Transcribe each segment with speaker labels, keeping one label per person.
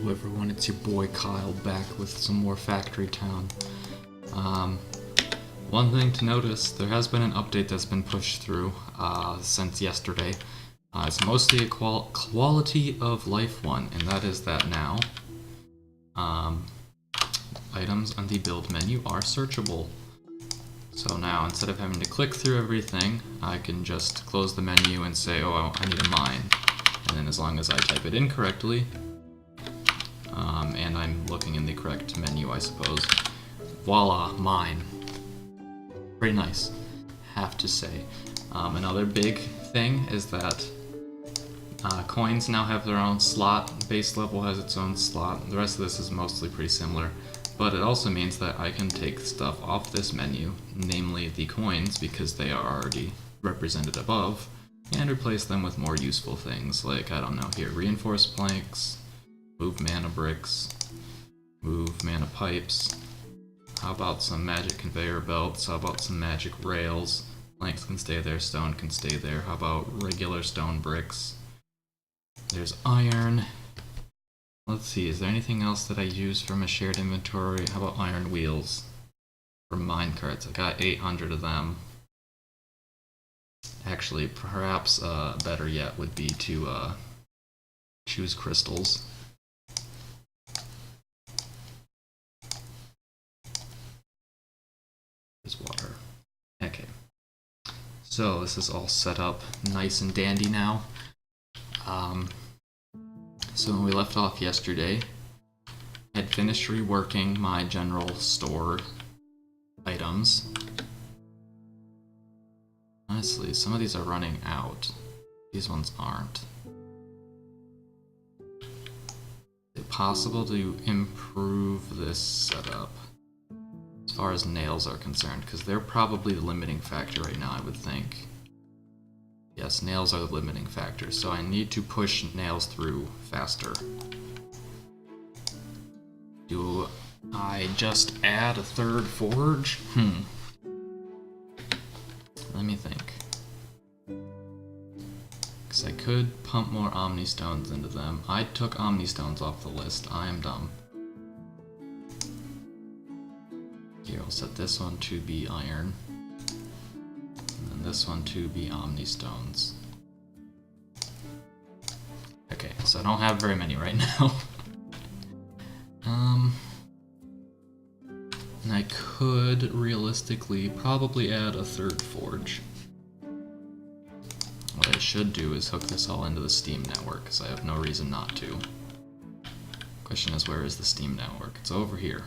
Speaker 1: Hello everyone, it's your boy Kyle back with some more Factory Town. One thing to notice, there has been an update that's been pushed through since yesterday. It's mostly a quality of life one, and that is that now items on the build menu are searchable. So now, instead of having to click through everything, I can just close the menu and say, oh, I need a mine. And then as long as I type it in correctly, and I'm looking in the correct menu, I suppose, voila, mine. Pretty nice, have to say. Another big thing is that coins now have their own slot, base level has its own slot, the rest of this is mostly pretty similar. But it also means that I can take stuff off this menu, namely the coins, because they are already represented above, and replace them with more useful things, like, I don't know, here, reinforced planks, move mana bricks, move mana pipes, how about some magic conveyor belts, how about some magic rails, planks can stay there, stone can stay there, how about regular stone bricks, there's iron. Let's see, is there anything else that I use from a shared inventory? How about iron wheels? For minecarts, I got 800 of them. Actually, perhaps better yet would be to choose crystals. There's water. Okay. So this is all set up nice and dandy now. So when we left off yesterday, I had finished reworking my general store items. Honestly, some of these are running out. These ones aren't. Is it possible to improve this setup as far as nails are concerned? Because they're probably the limiting factor right now, I would think. Yes, nails are the limiting factor, so I need to push nails through faster. Do I just add a third forge? Let me think. Because I could pump more Omni Stones into them. I took Omni Stones off the list. I am dumb. Here, I'll set this one to be iron. And this one to be Omni Stones. Okay, so I don't have very many right now. And I could realistically probably add a third forge. What I should do is hook this all into the Steam network, because I have no reason not to. Question is, where is the Steam network? It's over here.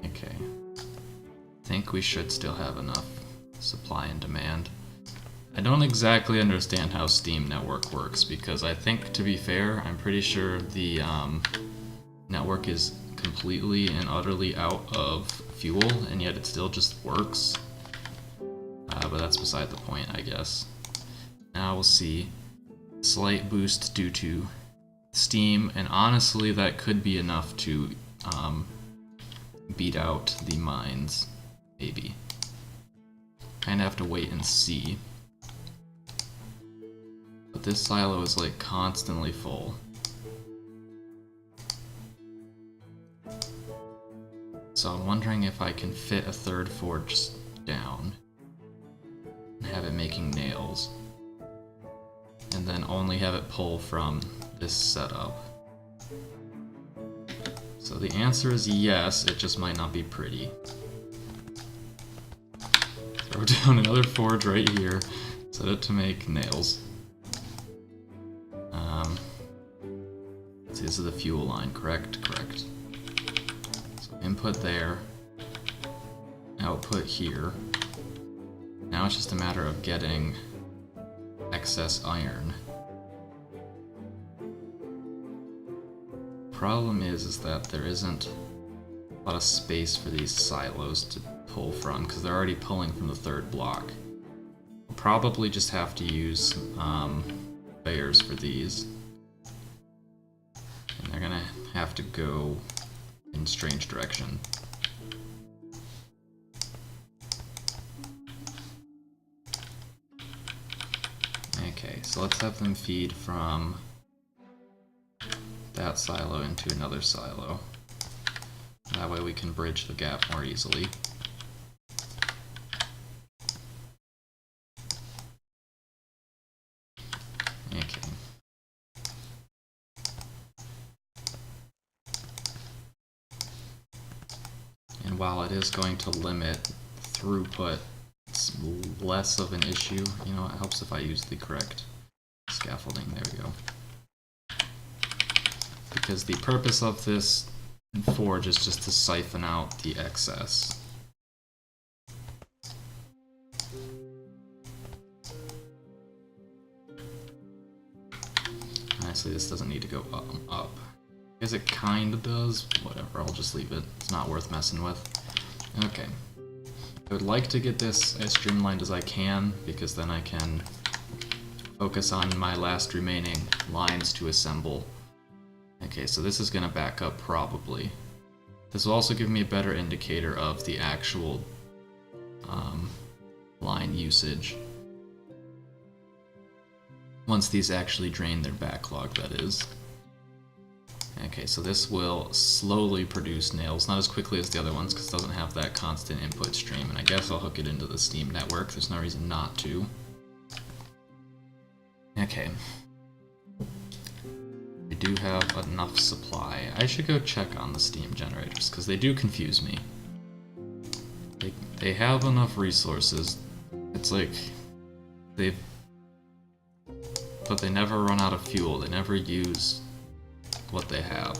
Speaker 1: Okay. I think we should still have enough supply and demand. I don't exactly understand how Steam Network works, because I think, to be fair, I'm pretty sure the network is completely and utterly out of fuel, and yet it still just works. But that's beside the point, I guess. Now we'll see. Slight boost due to Steam, and honestly that could be enough to beat out the mines, maybe. Kinda have to wait and see. But this silo is like constantly full. So I'm wondering if I can fit a third forge down and have it making nails. And then only have it pull from this setup. So the answer is yes, it just might not be pretty. Throw down another forge right here, set it to make nails. See, this is the fuel line, correct? Correct. So input there, output here. Now it's just a matter of getting excess iron. Problem is that there isn't a lot of space for these silos to pull from, because they're already pulling from the third block. We'll probably just have to use bears for these. And they're gonna have to go in strange direction. Okay, so let's have them feed from that silo into another silo. That way we can bridge the gap more easily. Okay. And while it is going to limit throughput, it's less of an issue. You know, it helps if I use the correct scaffolding. There we go. Because the purpose of this forge is just to siphon out the excess. Honestly, this doesn't need to go up. I guess it kinda does. Whatever, I'll just leave it. It's not worth messing with. Okay. I would like to get this as streamlined as I can, because then I can focus on my last remaining lines to assemble. Okay, so this is gonna back up probably. This will also give me a better indicator of the actual line usage. Once these actually drain their backlog, that is. Okay, so this will slowly produce nails, not as quickly as the other ones because it doesn't have that constant input stream, and I guess I'll hook it into the Steam network. There's no reason not to. Okay. I do have enough supply. I should go check on the Steam generators because they do confuse me. They have enough resources. It's like but they never run out of fuel. They never use what they have.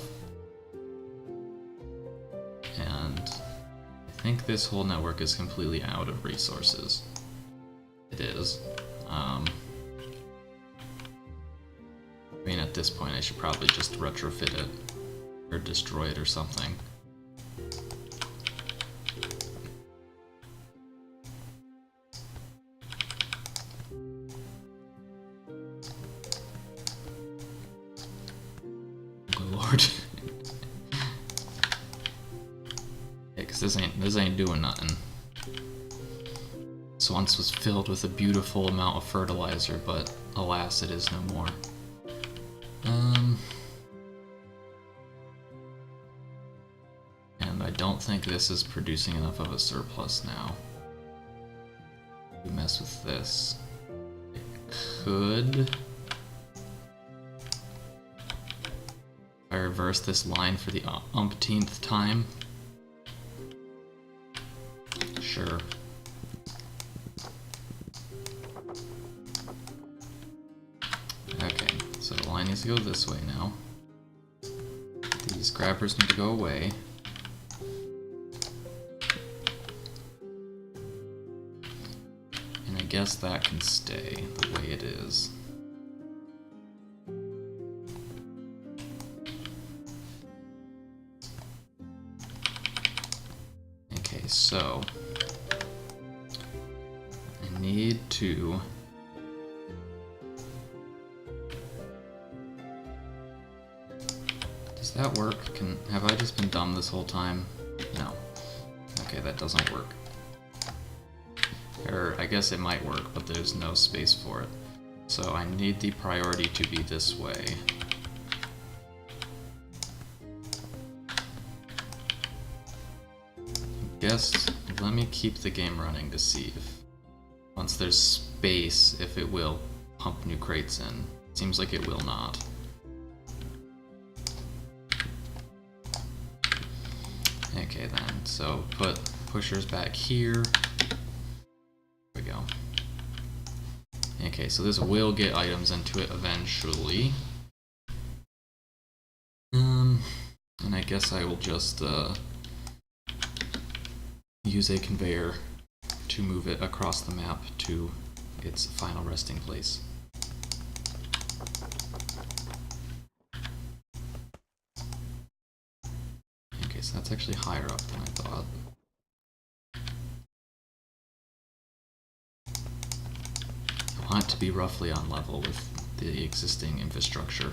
Speaker 1: And I think this whole network is completely out of resources. It is. I mean, at this point I should probably just retrofit it or destroy it or something. Lord. Yeah, cause this ain't doing nothing. This once was filled with a beautiful amount of fertilizer, but alas, it is no more. And I don't think this is producing enough of a surplus now. We mess with this. It could. I reverse this line for the umpteenth time. Sure. Okay, so the line needs to go this way now. These grabbers need to go away. And I guess that can stay the way it is. So, I need to does that work? Have I just been dumb this whole time? No. Okay, that doesn't work. Or I guess it might work, but there's no space for it. So I need the priority to be this way. Guess let me keep the game running to see if once there's space, if it will pump new crates in. Seems like it will not. Okay then, so put pushers back here. There we go. Okay, so this will get items into it eventually. And I guess I will just use a conveyor to move it across the map to its final resting place. Okay, so that's actually higher up than I thought. I want it to be roughly on level with the existing infrastructure.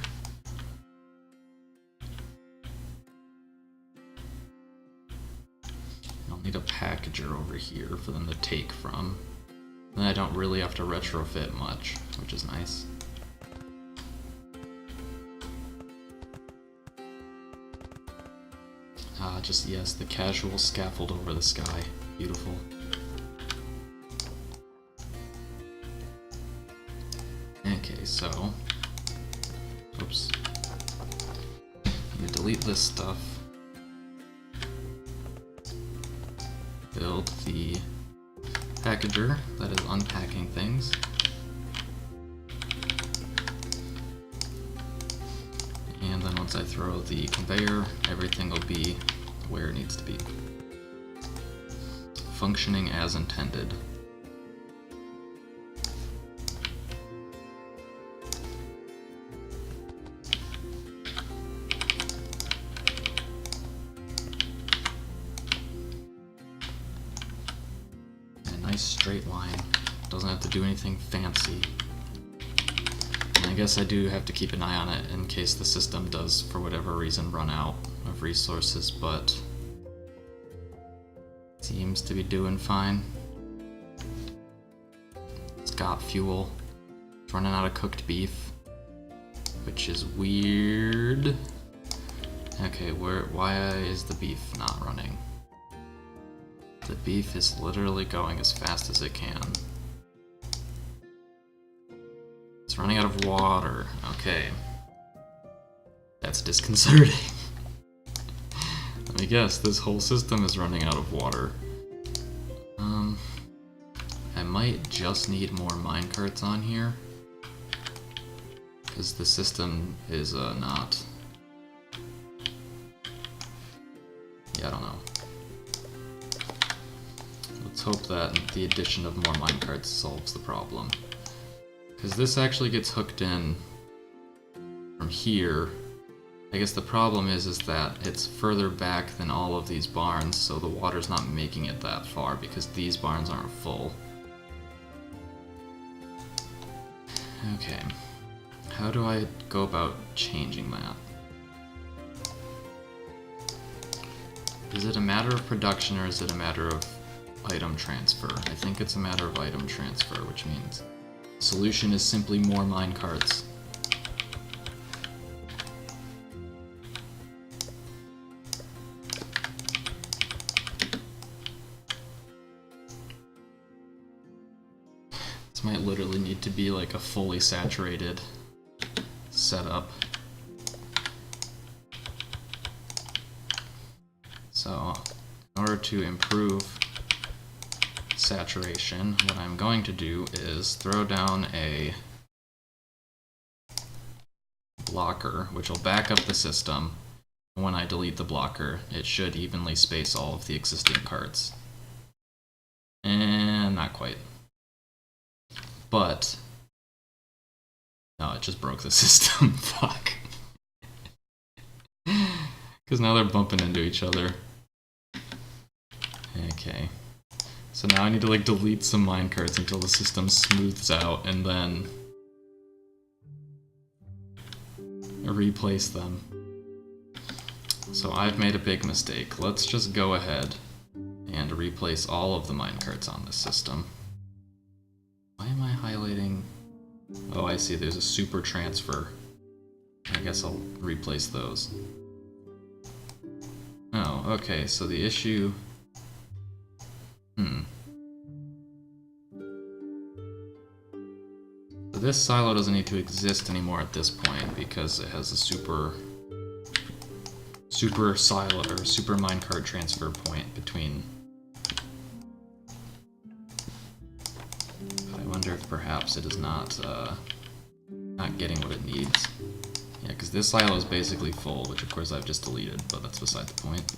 Speaker 1: I'll need a packager over here for them to take from. Then I don't really have to retrofit much, which is nice. Just, yes, the casual scaffold over the sky. Beautiful. Okay, so... Oops. Let me delete this stuff. Build the packager that is unpacking things. And then once I throw the conveyor, everything will be where it needs to be. Functioning as intended. A nice straight line. Doesn't have to do anything fancy. And I guess I do have to keep an eye on it in case the system does, for whatever reason, run out of resources, but seems to be doing fine. It's got fuel. It's running out of cooked beef, which is weird. Okay, why is the beef not running? The beef is literally going as fast as it can. It's running out of water. Okay. That's disconcerting. Let me guess, this whole system is running out of water. I might just need more minecarts on here, because the system is not... Yeah, I don't know. Let's hope that the addition of more minecarts solves the problem. Because this actually gets hooked in from here. I guess the problem is that it's further back than all of these barns, so the water's not making it that far because these barns aren't full. Okay, how do I go about changing that? Is it a matter of production or is it a matter of item transfer? I think it's a matter of item transfer, which means the solution is simply more minecarts. Might literally need to be like a fully saturated setup. So, in order to improve saturation, what I'm going to do is throw down a blocker, which will back up the system. When I delete the blocker, it should evenly space all of the existing carts. And not quite. But, no, it just broke the system. Fuck. Because now they're bumping into each other. Okay. So now I need to like delete some minecarts until the system smooths out and then replace them. So I've made a big mistake. Let's just go ahead and replace all of the minecarts on this system. Why am I highlighting? Oh, I see, there's a super transfer. I guess I'll replace those. Oh, okay, so the issue... So this silo doesn't need to exist anymore at this point because it has a super silo, or super minecart transfer point between... I wonder if perhaps it is not getting what it needs. Yeah, because this silo is basically full, which of course I've just deleted, but that's beside the point.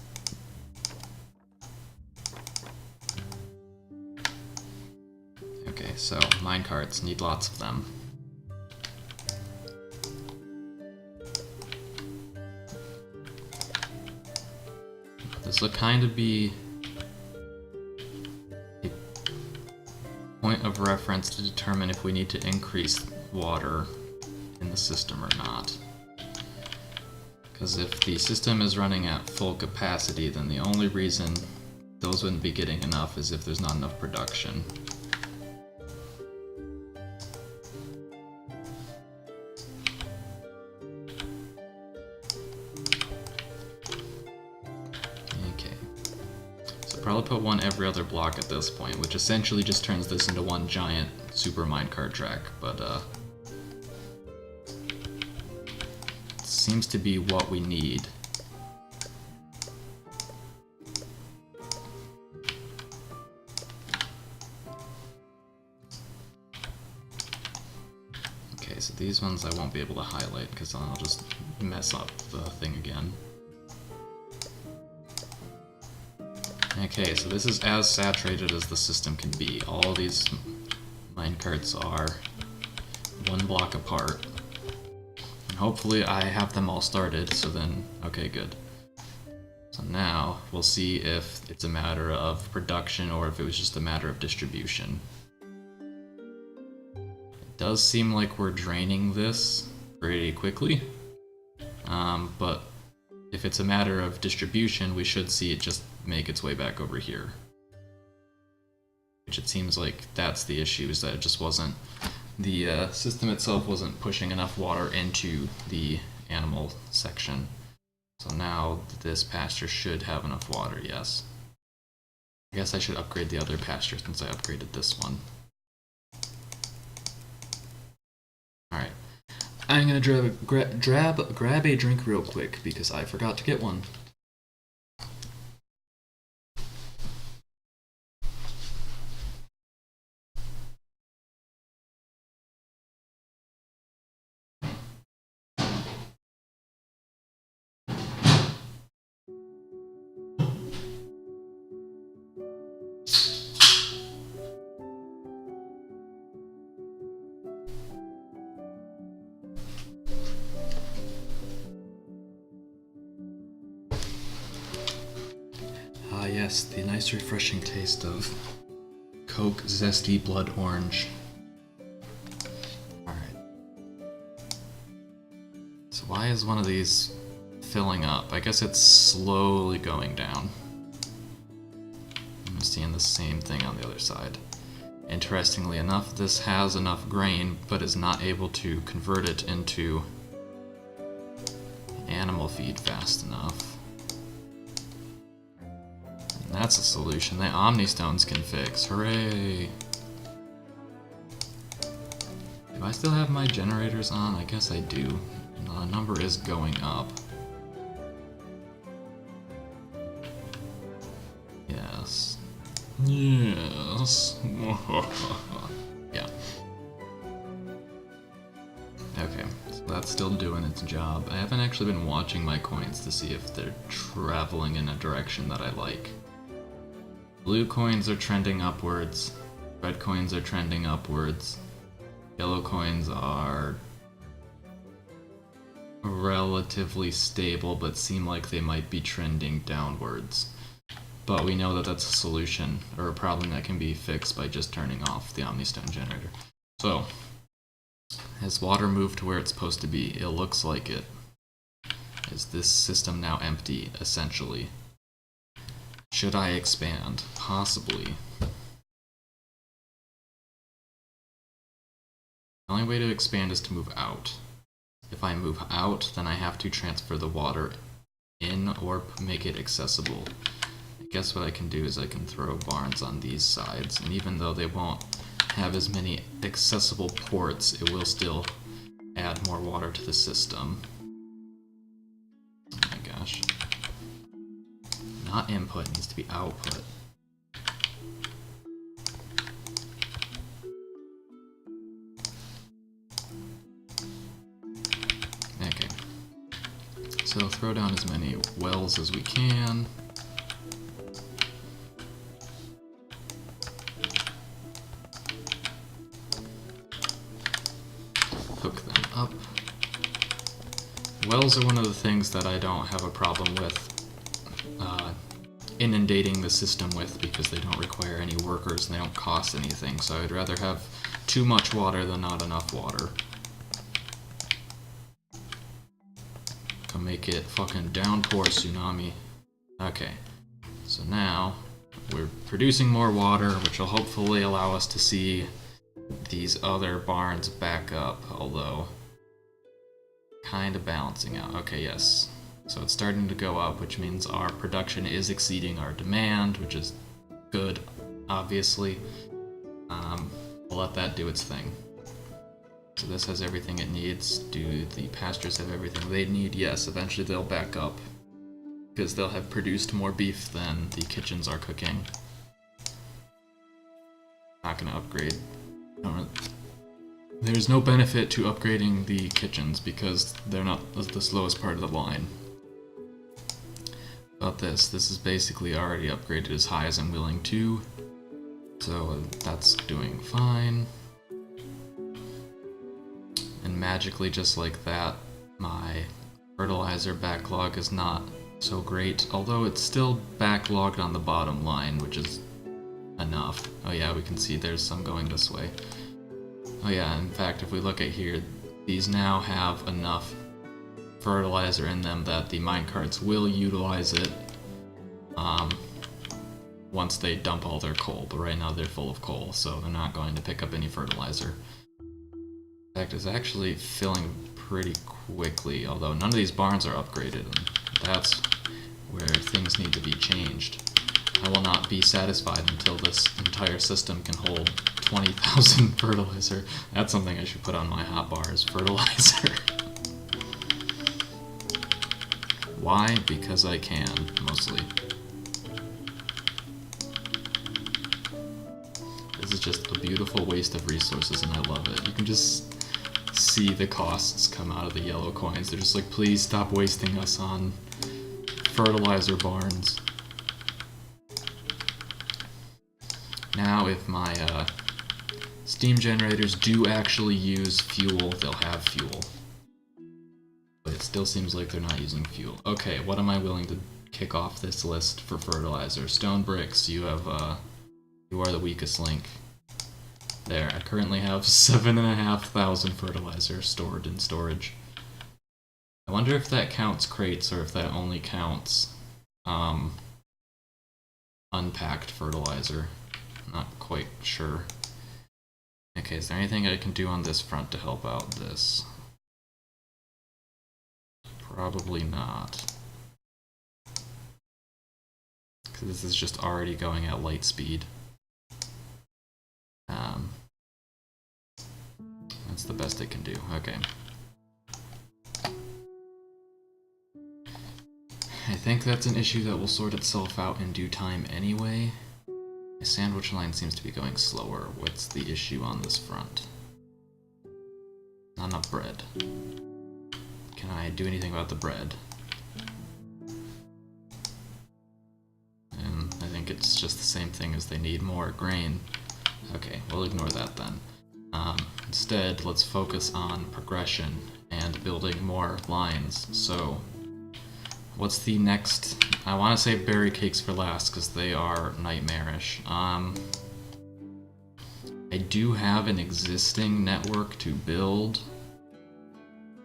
Speaker 1: Okay, so minecarts, need lots of them. This will kind of be a point of reference to determine if we need to increase water in the system or not. Because if the system is running at full capacity, then the only reason those wouldn't be getting enough is if there's not enough production. output one every other block at this point, which essentially just turns this into one giant super minecart track, but seems to be what we need. Okay, so these ones I won't be able to highlight because I'll just mess up the thing again. Okay, so this is as saturated as the system can be. All these minecarts are one block apart. And hopefully I have them all started, so then, okay, good. So now we'll see if it's a matter of production or if it was just a matter of distribution. It does seem like we're draining this pretty quickly, but if it's a matter of distribution, we should see it just make its way back over here. Which it seems like that's the issue, is that it just wasn't, the system itself wasn't pushing enough water into the animal section. So now this pasture should have enough water, yes. I guess I should upgrade the other pasture since I upgraded this one. Alright. I'm gonna grab a drink real quick because I forgot to get one. Ah yes, the nice refreshing taste of Coke Zesty Blood Orange. Alright. So why is one of these filling up? I guess it's slowly going down. I'm seeing the same thing on the other side. Interestingly enough, this has enough grain, but is not able to convert it into animal feed fast enough. That's a solution that Omnistones can fix. Hooray! Do I still have my generators on? I guess I do. The number is going up. Yes. Yes. Yeah. Okay, so that's still doing its job. I haven't actually been watching my coins to see if they're traveling in a direction that I like. Blue coins are trending upwards, red coins are trending upwards, yellow coins are relatively stable but seem like they might be trending downwards. But we know that that's a solution, or a problem that can be fixed by just turning off the Omnistone generator. So, has water moved to where it's supposed to be? It looks like it. Is this system now empty, essentially? Should I expand? Possibly. The only way to expand is to move out. If I move out, then I have to transfer the water in or make it accessible. I guess what I can do is I can throw barns on these sides, and even though they won't have as many accessible ports, it will still add more water to the system. Oh my gosh. Not input, needs to be output. Okay. So throw down as many wells as we can. Hook them up. Wells are one of the things that I don't have a problem with inundating the system with, because they don't require any workers and they don't cost anything, so I'd rather have too much water than not enough water. Come make it fucking downpour tsunami. Okay, so now we're producing more water, which will hopefully allow us to see these other barns back up, although kind of balancing out. Okay, yes. So it's starting to go up, which means our production is exceeding our demand, which is good, obviously. We'll let that do its thing. So this has everything it needs. Do the pastures have everything they need? Yes, eventually they'll back up, because they'll have produced more beef than the kitchens are cooking. Not gonna upgrade. There's no benefit to upgrading the kitchens because they're not the slowest part of the line. About this is basically already upgraded as high as I'm willing to, so that's doing fine. And magically, just like that, my fertilizer backlog is not so great, although it's still backlogged on the bottom line, which is enough. Oh yeah, we can see there's some going this way. Oh yeah, in fact, if we look at here, these now have enough fertilizer in them that the minecarts will utilize it once they dump all their coal, but right now they're full of coal, so they're not going to pick up any fertilizer. In fact, it's actually filling pretty quickly, although none of these barns are upgraded, and that's where things need to be changed. I will not be satisfied until this entire system can hold 20,000 fertilizer. That's something I should put on my hotbar, is fertilizer. Why? Because I can, mostly. This is just a beautiful waste of resources, and I love it. You can just see the costs come out of the yellow coins. They're just like, please stop wasting us on fertilizer barns. Now, if my steam generators do actually use fuel, they'll have fuel. But it still seems like they're not using fuel. Okay, what am I willing to kick off this list for fertilizer? Stone bricks, you have, you are the weakest link. There, I currently have 7,500 fertilizer stored in storage. I wonder if that counts crates or if that only counts unpacked fertilizer. Not quite sure. Okay, is there anything I can do on this front to help out this? Probably not. Because this is just already going at light speed. That's the best it can do. Okay. I think that's an issue that will sort itself out in due time anyway. My sandwich line seems to be going slower. What's the issue on this front? Not enough bread. Can I do anything about the bread? And I think it's just the same thing as they need more grain. Okay, we'll ignore that then. Instead, let's focus on progression and building more lines. So, what's the next? I want to save berry cakes for last because they are nightmarish. I do have an existing network to build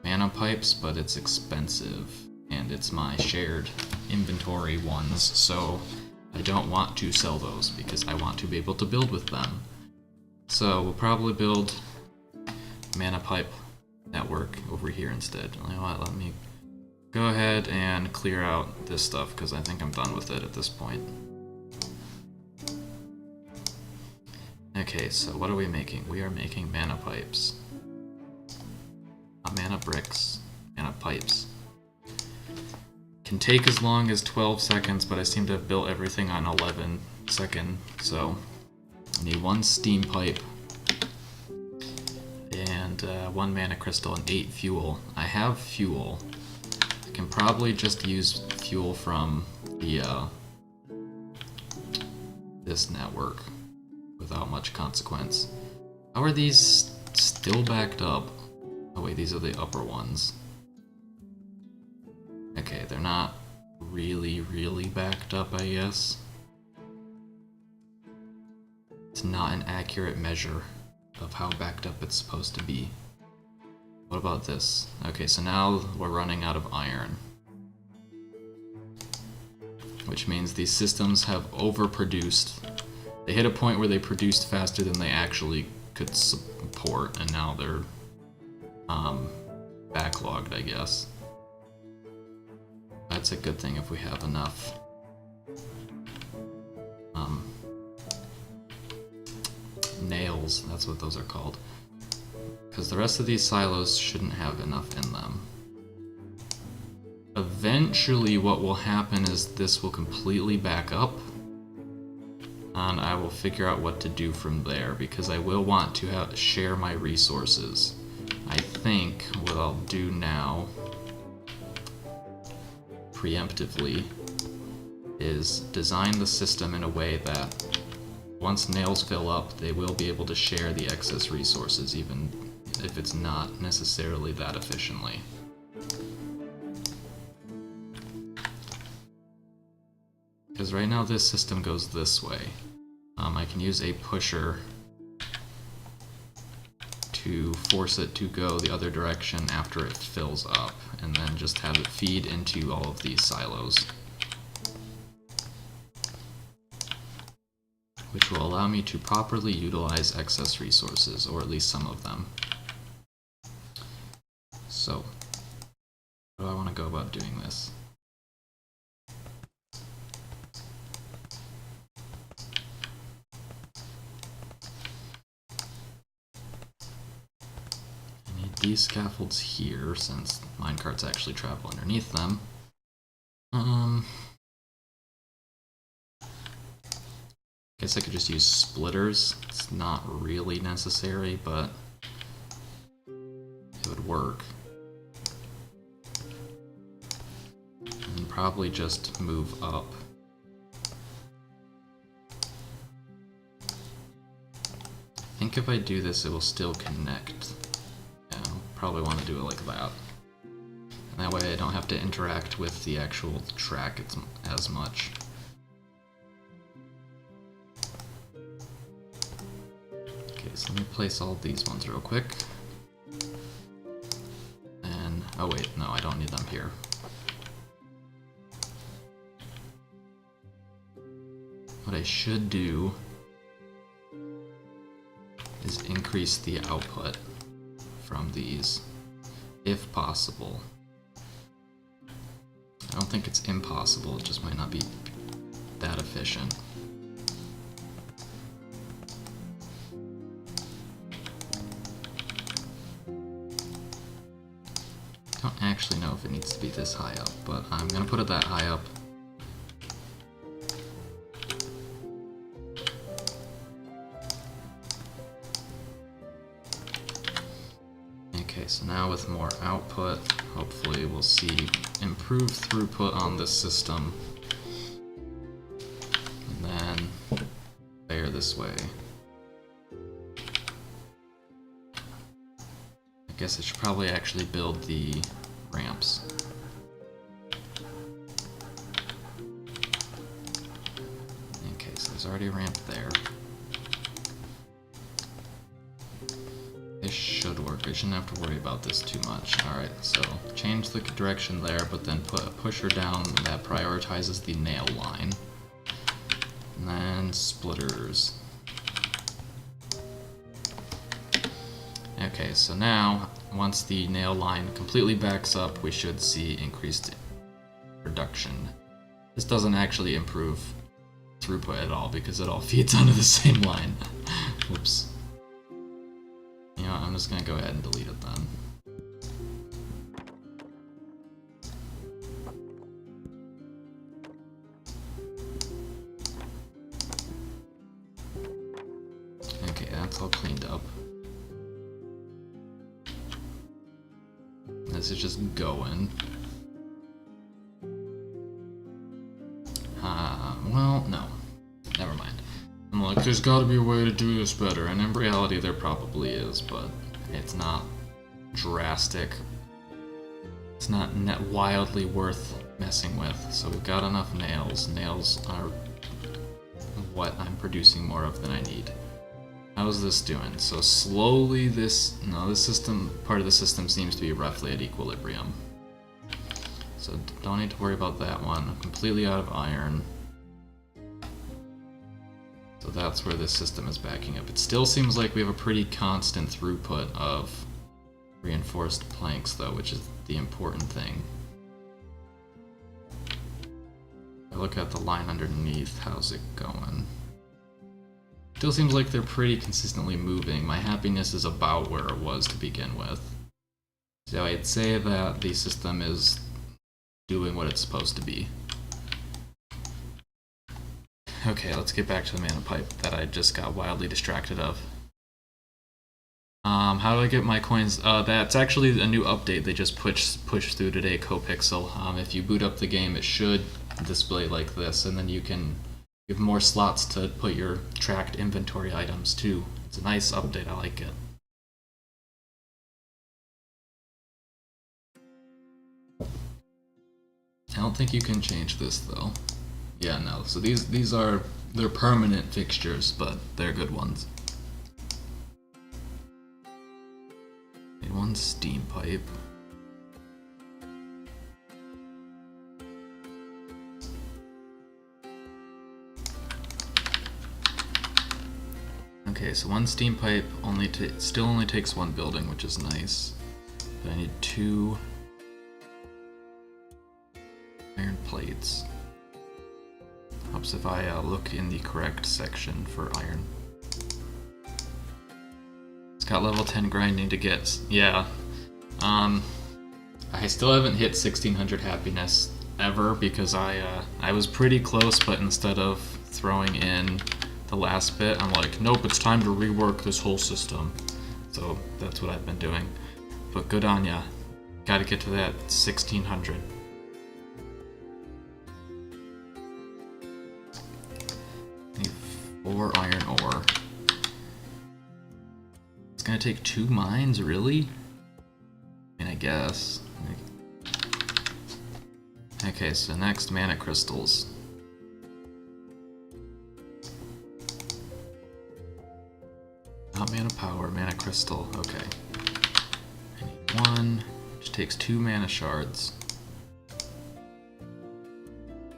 Speaker 1: mana pipes, but it's expensive, and it's my shared inventory ones, so I don't want to sell those because I want to be able to build with them. So we'll probably build mana pipe network over here instead. You know what, let me go ahead and clear out this stuff because I think I'm done with it at this point. Okay, so what are we making? We are making mana pipes. Not mana bricks, mana pipes. Can take as long as 12 seconds, but I seem to have built everything on 11 seconds, so I need 1 steam pipe and 1 mana crystal and 8 fuel. I have fuel. I can probably just use fuel from the this network without much consequence. How are these still backed up? Oh wait, these are the upper ones. Okay, they're not really backed up, I guess. It's not an accurate measure of how backed up it's supposed to be. What about this? Okay, so now we're running out of iron. Which means these systems have overproduced. They hit a point where they produced faster than they actually could support, and now they're backlogged, I guess. That's a good thing if we have enough nails, that's what those are called. Because the rest of these silos shouldn't have enough in them. Eventually what will happen is this will completely back up, and I will figure out what to do from there, because I will want to share my resources. I think what I'll do now, preemptively, is design the system in a way that once nails fill up, they will be able to share the excess resources, even if it's not necessarily that efficiently. Because right now this system goes this way. I can use a pusher to force it to go the other direction after it fills up, and then just have it feed into all of these silos, which will allow me to properly utilize excess resources, or at least some of them. So, how do I want to go about doing this? These scaffolds here, since minecarts actually travel underneath them. Guess I could just use splitters. It's not really necessary, but it would work. And probably just move up. I think if I do this, it will still connect. Probably want to do it like that. And that way I don't have to interact with the actual track as much. Okay, so let me place all these ones real quick. And, oh wait, no, I don't need them here. What I should do is increase the output from these, if possible. I don't think it's impossible, it just might not be that efficient. I don't actually know if it needs to be this high up, but I'm gonna put it that high up. Okay, so now with more output, hopefully we'll see improved throughput on this system. And then layer this way. I guess I should probably actually build the ramps. Okay, so there's already a ramp there. This should work. I shouldn't have to worry about this too much. Alright, so change the direction there, but then put a pusher down that prioritizes the nail line. And then splitters. Okay, so now, once the nail line completely backs up, we should see increased production. This doesn't actually improve throughput at all, because it all feeds onto the same line. Oops. You know, I'm just gonna go ahead and delete it then. Okay, that's all cleaned up. This is just going. Well, no. Never mind. I'm like, there's gotta be a way to do this better, and in reality there probably is, but it's not drastic. It's not wildly worth messing with. So we've got enough nails. Nails are what I'm producing more of than I need. How's this doing? So slowly this system, part of the system seems to be roughly at equilibrium. So don't need to worry about that one. I'm completely out of iron. So that's where this system is backing up. It still seems like we have a pretty constant throughput of reinforced planks though, which is the important thing. I look at the line underneath, how's it going? Still seems like they're pretty consistently moving. My happiness is about where it was to begin with. So I'd say that the system is doing what it's supposed to be. Okay, let's get back to the mana pipe that I just got wildly distracted of. How do I get my coins? That's actually a new update they just pushed through today, CoPixel. If you boot up the game, it should display like this, and then you can give more slots to put your tracked inventory items too. It's a nice update, I like it. I don't think you can change this though. Yeah, no. So these are, they're permanent fixtures, but they're good ones. Need one steam pipe. Okay, so one steam pipe still only takes one building, which is nice. But I need 2 iron plates. Helps if I look in the correct section for iron. It's got level 10 grinding to get. Yeah. I still haven't hit 1600 happiness ever because I was pretty close, but instead of throwing in the last bit, I'm like, nope, it's time to rework this whole system. So that's what I've been doing. But good on ya. Gotta get to that 1600. Need 4 iron ore. It's gonna take 2 mines, really? I mean, I guess. Okay, so next, mana crystals. Not mana power, mana crystal. Okay. I need 1, which takes 2 mana shards.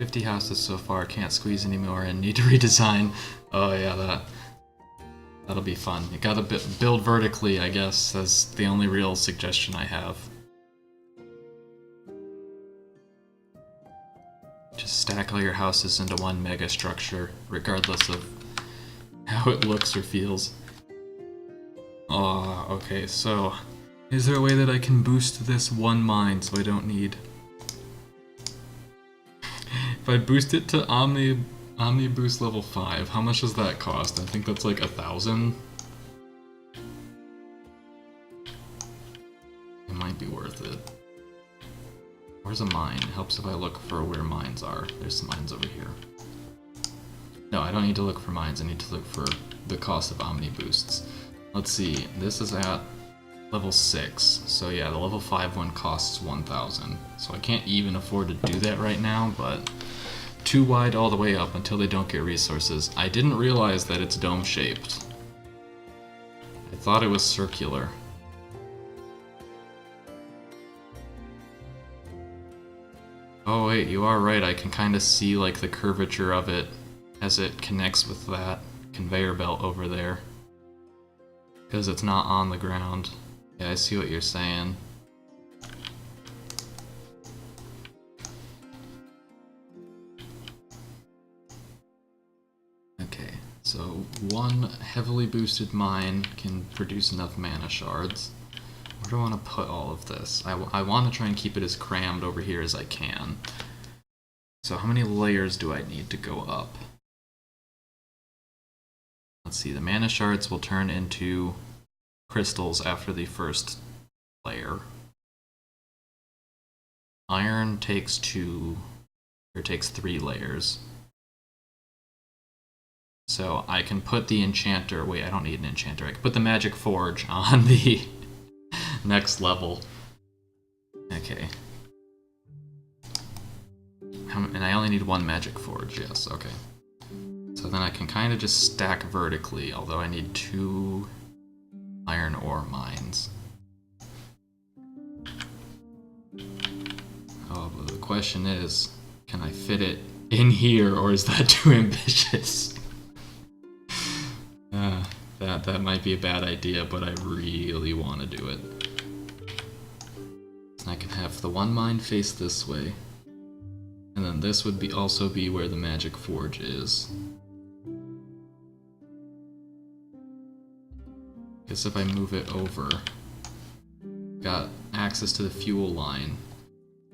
Speaker 1: 50 houses so far, can't squeeze any more and need to redesign. Oh yeah, that'll be fun. You gotta build vertically, I guess. That's the only real suggestion I have. Just stack all your houses into one mega structure, regardless of how it looks or feels. Oh, okay, so is there a way that I can boost this 1 mine so I don't need... If I boost it to Omni Boost level 5, how much does that cost? I think that's like 1,000. It might be worth it. Where's a mine? It helps if I look for where mines are. There's some mines over here. No, I don't need to look for mines. I need to look for the cost of Omni Boosts. Let's see. This is at level 6. So yeah, the level 5 one costs 1,000. So I can't even afford to do that right now, but too wide all the way up until they don't get resources. I didn't realize that it's dome-shaped. I thought it was circular. Oh wait, you are right, I can kind of see like the curvature of it as it connects with that conveyor belt over there. Because it's not on the ground. Yeah, I see what you're saying. Okay, so 1 heavily boosted mine can produce enough mana shards. Where do I want to put all of this? I want to try and keep it as crammed over here as I can. So how many layers do I need to go up? Let's see, the mana shards will turn into crystals after the first layer. Iron takes 2, or takes 3 layers. So I can put the enchanter, wait, I don't need an enchanter. I can put the magic forge on the next level. Okay. And I only need 1 magic forge, yes, okay. So then I can kind of just stack vertically, although I need 2 iron ore mines. Oh, but the question is, can I fit it in here, or is that too ambitious? That might be a bad idea, but I really want to do it. And I can have the 1 mine face this way, and then this would also be where the magic forge is. guess if I move it over, got access to the fuel line.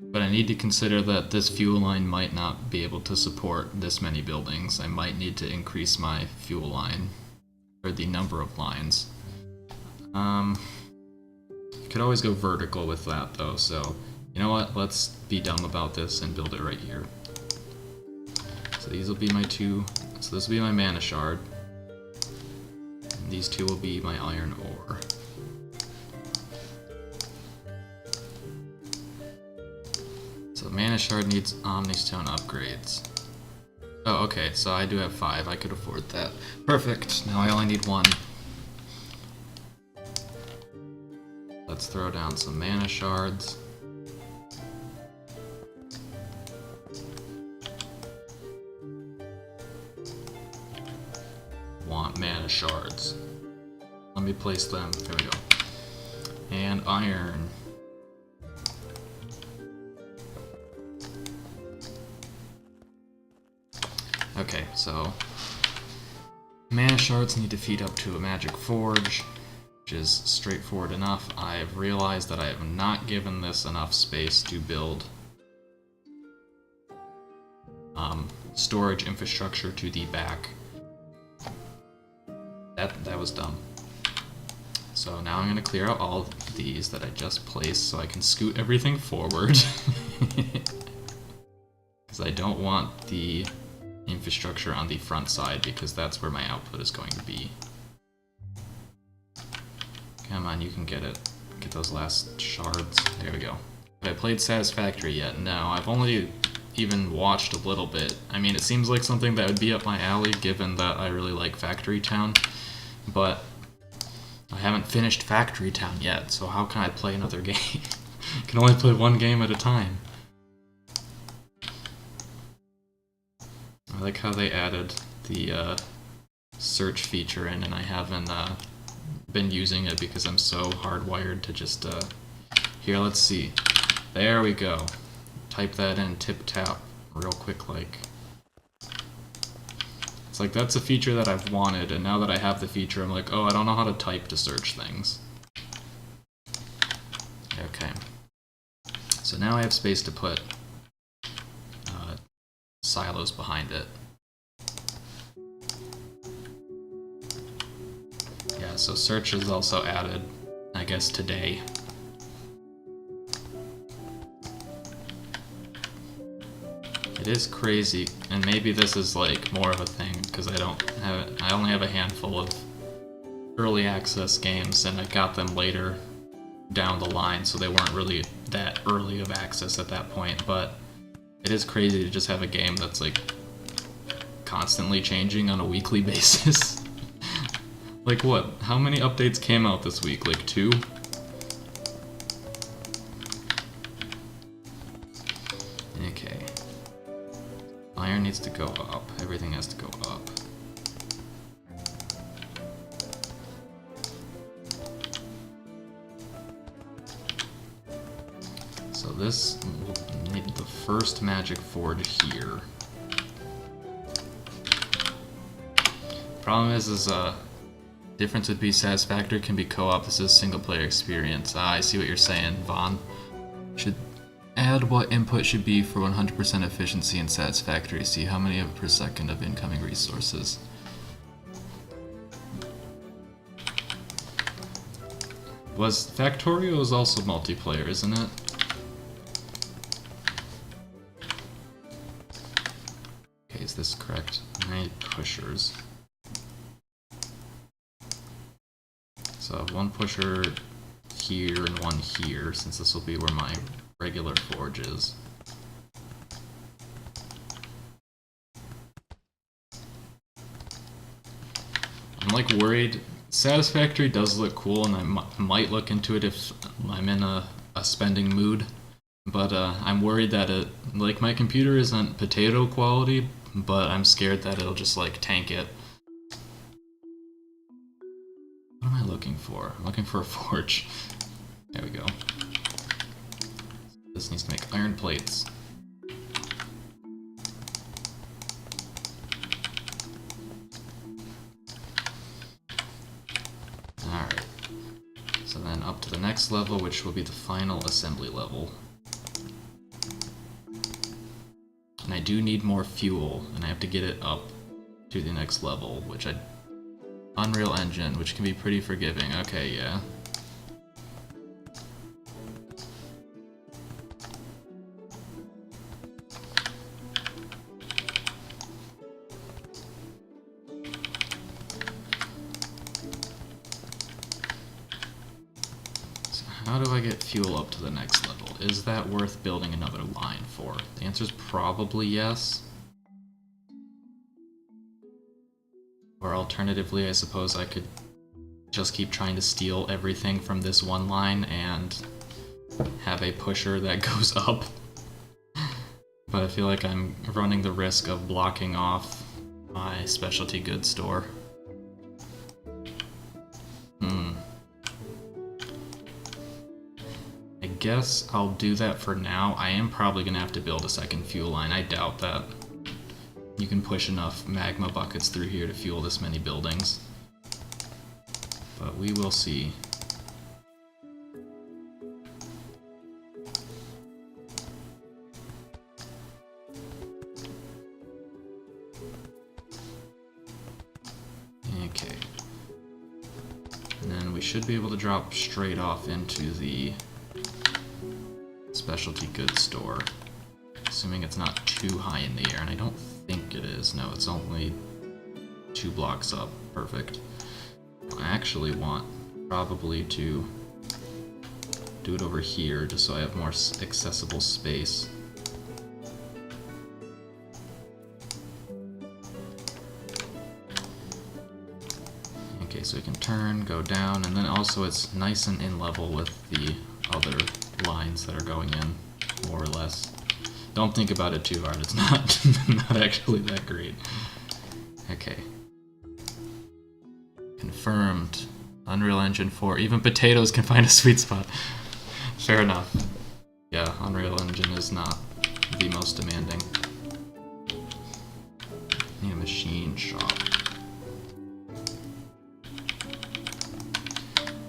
Speaker 1: But I need to consider that this fuel line might not be able to support this many buildings. I might need to increase my fuel line, or the number of lines. Could always go vertical with that though, so you know what, let's be dumb about this and build it right here. So these will be my two, so this will be my mana shard, and these two will be my iron ore. So mana shard needs Omnistone upgrades. Oh, okay, so I do have 5, I could afford that. Perfect, now I only need 1. Let's throw down some mana shards. Want mana shards. Let me place them. There we go. And iron. Okay, so mana shards need to feed up to a magic forge, which is straightforward enough. I've realized that I have not given this enough space to build storage infrastructure to the back. That was dumb. So now I'm going to clear out all of these that I just placed so I can scoot everything forward. Because I don't want the infrastructure on the front side, because that's where my output is going to be. Come on, you can get it. Get those last shards. There we go. Have I played Satisfactory yet? No, I've only even watched a little bit. I mean, it seems like something that would be up my alley, given that I really like Factory Town, but I haven't finished Factory Town yet, so how can I play another game? I can only play one game at a time. I like how they added the search feature in, and I haven't been using it because I'm so hardwired to just here, let's see. There we go. Type that in, tip-tap, real quick like. It's like, that's a feature that I've wanted, and now that I have the feature, I'm like, oh, I don't know how to type to search things. Okay. So now I have space to put silos behind it. Yeah, so search is also added, I guess, today. It is crazy, and maybe this is like more of a thing because I only have a handful of early access games, and I got them later down the line, so they weren't really that early of access at that point, but it is crazy to just have a game that's like constantly changing on a weekly basis. Like what? How many updates came out this week? Like 2? Okay. Iron needs to go up. Everything has to go up. So this will need the first magic forge here. Problem is difference would be Satisfactory can be co-op. This is single player experience. I see what you're saying, Vaughn. Should add what input should be for 100% efficiency in Satisfactory. See how many per second of incoming resources. Factorio is also multiplayer, isn't it? Okay, is this correct? 9 pushers. So I have 1 pusher here and 1 here, since this will be where my regular forge is. I'm like worried. Satisfactory does look cool, and I might look into it if I'm in a spending mood. But I'm worried that like my computer isn't potato quality, but I'm scared that it'll just like tank it. What am I looking for? I'm looking for a forge. There we go. This needs to make iron plates. Alright. So then up to the next level, which will be the final assembly level. And I do need more fuel, and I have to get it up to the next level, which Unreal Engine, which can be pretty forgiving. Okay, yeah. So how do I get fuel up to the next level? Is that worth building another line for? The answer is probably yes. Or alternatively, I suppose I could just keep trying to steal everything from this one line and have a pusher that goes up. But I feel like I'm running the risk of blocking off my specialty goods store. I guess I'll do that for now. I am probably gonna have to build a second fuel line. I doubt that you can push enough magma buckets through here to fuel this many buildings. But we will see. Okay. And then we should be able to drop straight off into the specialty goods store. Assuming it's not too high in the air, and I don't think it is. No, it's only 2 blocks up. Perfect. I actually want probably to do it over here just so I have more accessible space. Okay, so we can turn, go down, and then also it's nice and in level with the other lines that are going in, more or less. Don't think about it too hard, it's not, not actually that great. Okay. Confirmed. Unreal Engine 4. Even potatoes can find a sweet spot. Fair enough. Yeah, Unreal Engine is not the most demanding. Need a machine shop.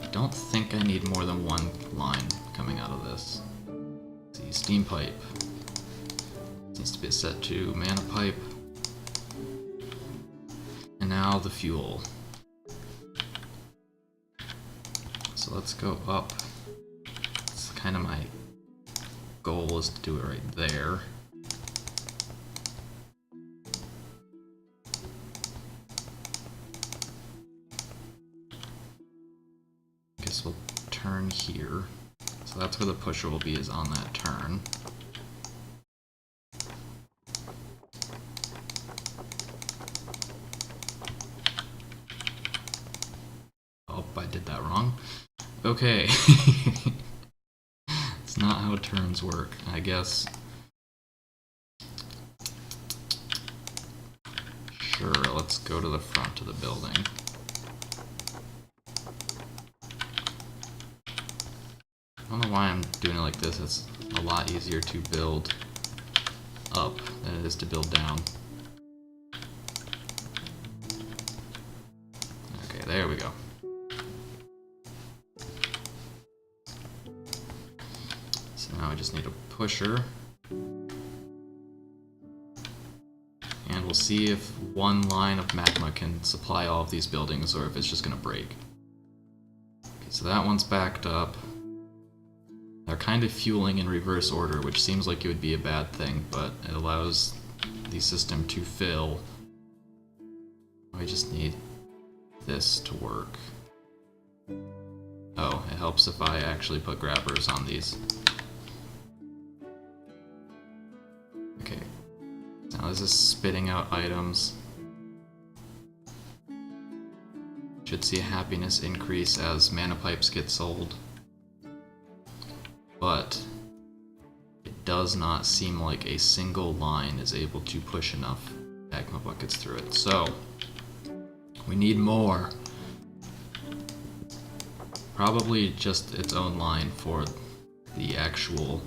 Speaker 1: I don't think I need more than one line coming out of this. Let's see, steam pipe. Needs to be set to mana pipe. And now the fuel. So let's go up. It's kind of my goal is to do it right there. Guess we'll turn here. So that's where the pusher will be, is on that turn. Oh, I did that wrong. Okay. It's not how turns work, I guess. Sure, let's go to the front of the building. I don't know why I'm doing it like this. It's a lot easier to build up than it is to build down. Okay, there we go. So now I just need a pusher. And we'll see if one line of magma can supply all of these buildings or if it's just going to break. Okay, so that one's backed up. They're kind of fueling in reverse order, which seems like it would be a bad thing, but it allows the system to fill. I just need this to work. Oh, it helps if I actually put grabbers on these. Okay. Now this is spitting out items. Should see a happiness increase as mana pipes get sold. But it does not seem like a single line is able to push enough magma buckets through it. So we need more. Probably just its own line for the actual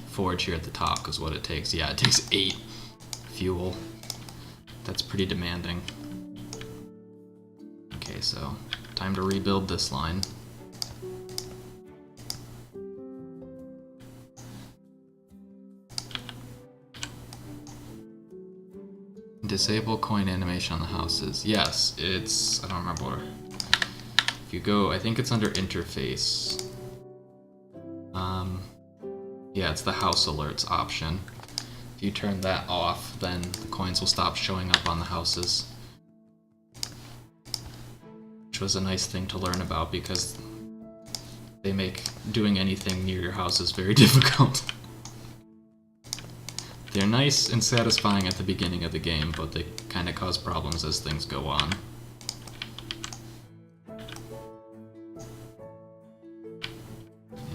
Speaker 1: forge here at the top, because what it takes, yeah, it takes 8 fuel. That's pretty demanding. Okay, so time to rebuild this line. disable coin animation on the houses. Yes, it's... I don't remember. If you go... I think it's under interface. Yeah, it's the house alerts option. If you turn that off, then the coins will stop showing up on the houses. Which was a nice thing to learn about because they make doing anything near your house is very difficult. They're nice and satisfying at the beginning of the game, but they kind of cause problems as things go on.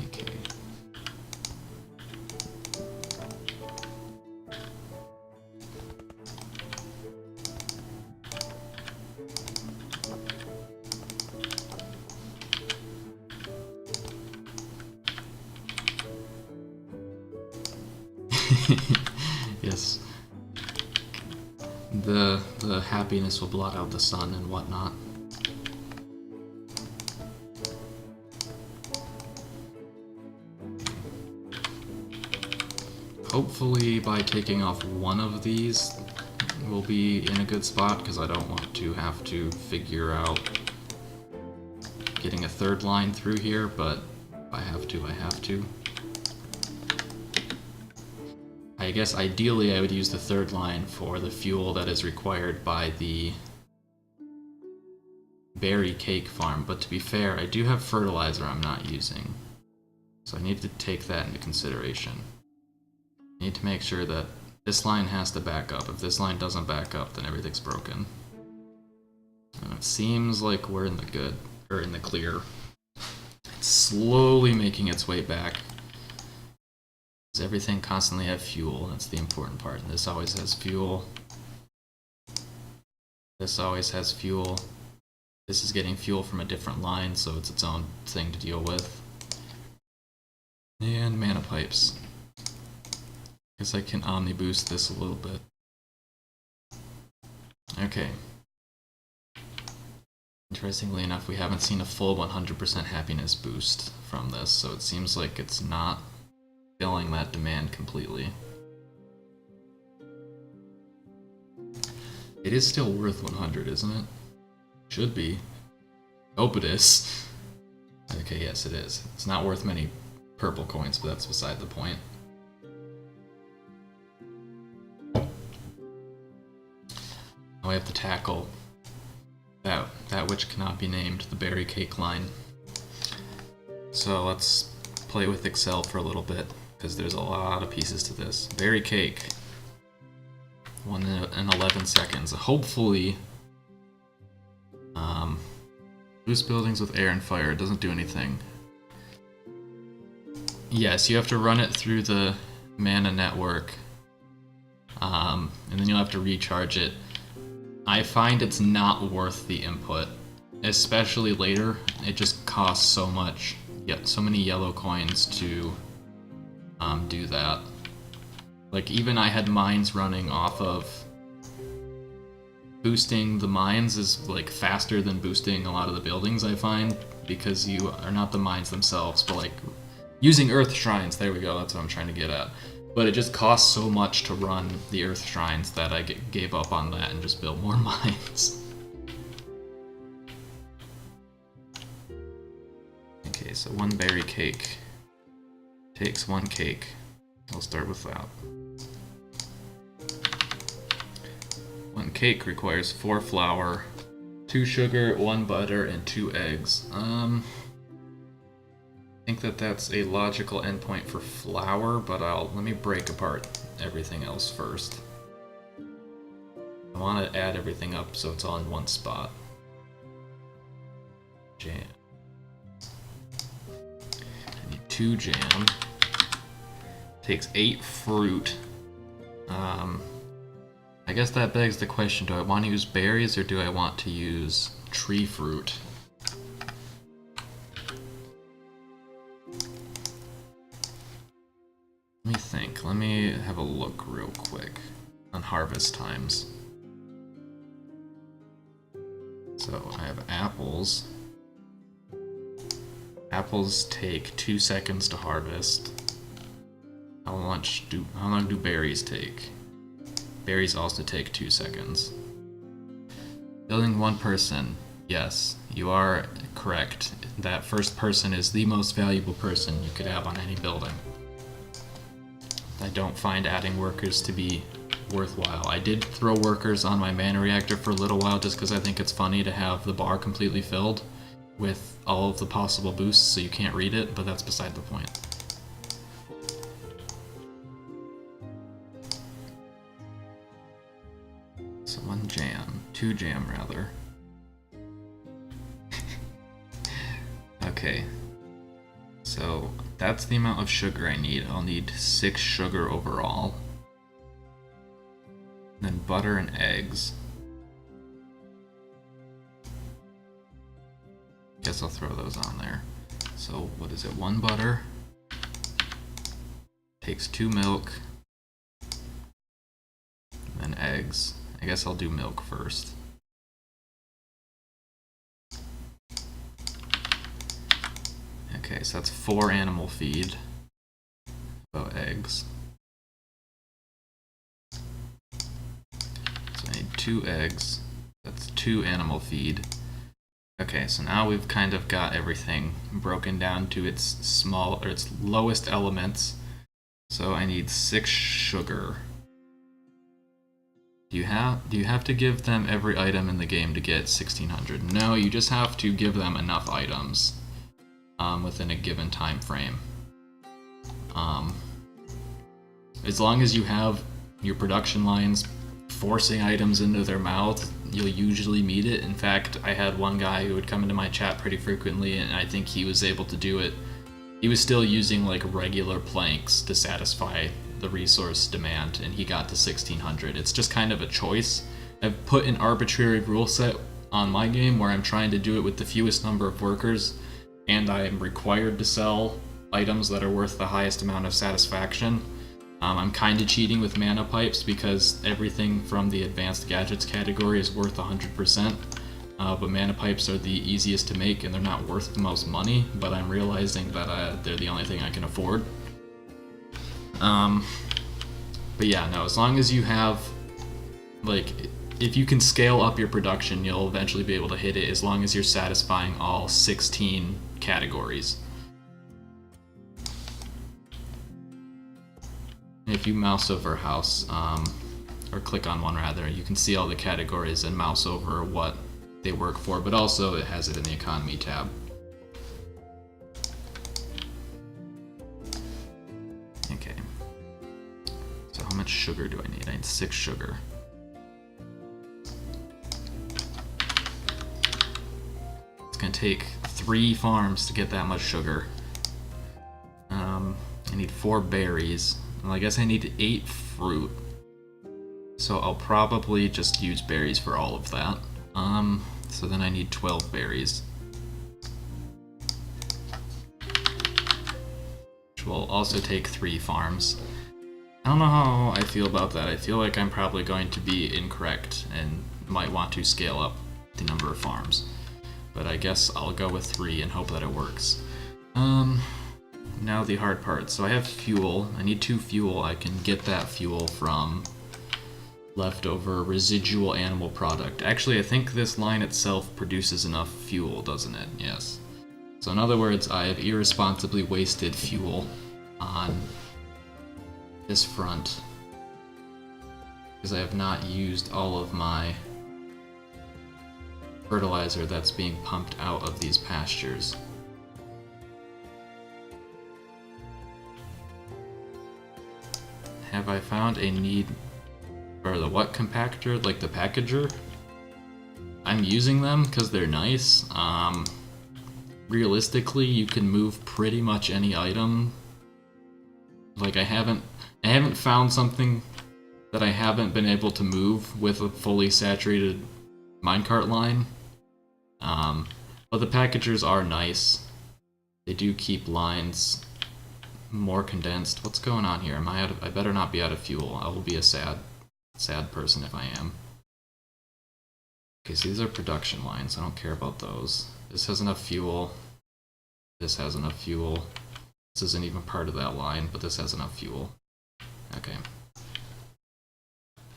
Speaker 1: Okay. Yes. The happiness will blot out the sun and whatnot. Hopefully by taking off one of these, we'll be in a good spot, because I don't want to have to figure out getting a third line through here, but if I have to, I have to. I guess ideally I would use the third line for the fuel that is required by the berry cake farm, but to be fair, I do have fertilizer I'm not using. So I need to take that into consideration. I need to make sure that this line has to back up. If this line doesn't back up, then everything's broken. And it seems like we're in the good, or in the clear. It's slowly making its way back. Does everything constantly have fuel? That's the important part. This always has fuel. This always has fuel. This is getting fuel from a different line, so it's its own thing to deal with. And mana pipes. Guess I can omni boost this a little bit. Okay. Interestingly enough, we haven't seen a full 100% happiness boost from this, so it seems like it's not filling that demand completely. It is still worth 100, isn't it? Should be. Hope it is. Okay, yes it is. It's not worth many purple coins, but that's beside the point. Now we have to tackle that which cannot be named, the berry cake line. So let's play with Excel for a little bit, because there's a lot of pieces to this. Berry cake. 1 in 11 seconds. Hopefully, boost buildings with air and fire. It doesn't do anything. Yes, you have to run it through the mana network, and then you'll have to recharge it. I find it's not worth the input, especially later. It just costs so much. Yep, so many yellow coins to do that. Like, even I had mines running off of... Boosting the mines is, like, faster than boosting a lot of the buildings, I find, because you are not the mines themselves, but, like, using earth shrines, there we go, that's what I'm trying to get at. But it just costs so much to run the earth shrines that I gave up on that and just built more mines. Okay, so 1 berry cake takes 1 cake. I'll start with that. 1 cake requires 4 flour, 2 sugar, 1 butter, and 2 eggs. I think that's a logical endpoint for flour, but let me break apart everything else first. I want to add everything up so it's all in one spot. Jam. I need 2 jam. Takes 8 fruit. I guess that begs the question, do I want to use berries or do I want to use tree fruit? Let me think. Let me have a look real quick on harvest times. So I have apples. Apples take 2 seconds to harvest. How long do berries take? Berries also take 2 seconds. Building 1 person. Yes, you are correct. That first person is the most valuable person you could have on any building. I don't find adding workers to be worthwhile. I did throw workers on my mana reactor for a little while just because I think it's funny to have the bar completely filled with all of the possible boosts so you can't read it, but that's beside the point. So 1 jam, 2 jam rather. Okay, so that's the amount of sugar I need. I'll need 6 sugar overall. Then butter and eggs. Guess I'll throw those on there. So what is it? 1 butter. Takes 2 milk. Then eggs. I guess I'll do milk first. Okay, so that's 4 animal feed. About eggs. So I need 2 eggs. That's 2 animal feed. Okay, so now we've kind of got everything broken down to its lowest elements. So I need 6 sugar. Do you have to give them every item in the game to get 1600? No, you just have to give them enough items within a given time frame. As long as you have your production lines forcing items into their mouth, you'll usually meet it. In fact, I had one guy who would come into my chat pretty frequently, and I think he was able to do it. He was still using like regular planks to satisfy the resource demand, and he got to 1600. It's just kind of a choice. I've put an arbitrary rule set on my game where I'm trying to do it with the fewest number of workers, and I am required to sell items that are worth the highest amount of satisfaction. I'm kind of cheating with mana pipes because everything from the advanced gadgets category is worth 100%, but mana pipes are the easiest to make and they're not worth the most money, but I'm realizing that they're the only thing I can afford. But yeah, no, as long as you have, like, if you can scale up your production, you'll eventually be able to hit it as long as you're satisfying all 16 categories. If you mouse over a house, or click on one rather, you can see all the categories and mouse over what they work for, but also it has it in the economy tab. Okay. So how much sugar do I need? I need 6 sugar. It's gonna take 3 farms to get that much sugar. I need 4 berries. Well, I guess I need 8 fruit. So I'll probably just use berries for all of that. So then I need 12 berries. Which will also take 3 farms. I don't know how I feel about that. I feel like I'm probably going to be incorrect and might want to scale up the number of farms. But I guess I'll go with 3 and hope that it works. Now the hard part. So I have fuel. I need 2 fuel. I can get that fuel from leftover residual animal product. Actually, I think this line itself produces enough fuel, doesn't it? Yes. So in other words, I have irresponsibly wasted fuel on this front because I have not used all of my fertilizer that's being pumped out of these pastures. Have I found a need for the what compactor? Like the packager? I'm using them because they're nice. Realistically, you can move pretty much any item. Like I haven't found something that I haven't been able to move with a fully saturated minecart line. But the packagers are nice. They do keep lines more condensed. What's going on here? I better not be out of fuel. I will be a sad person if I am. Okay, so these are production lines. I don't care about those. This has enough fuel. This has enough fuel. This isn't even part of that line, but this has enough fuel. Okay.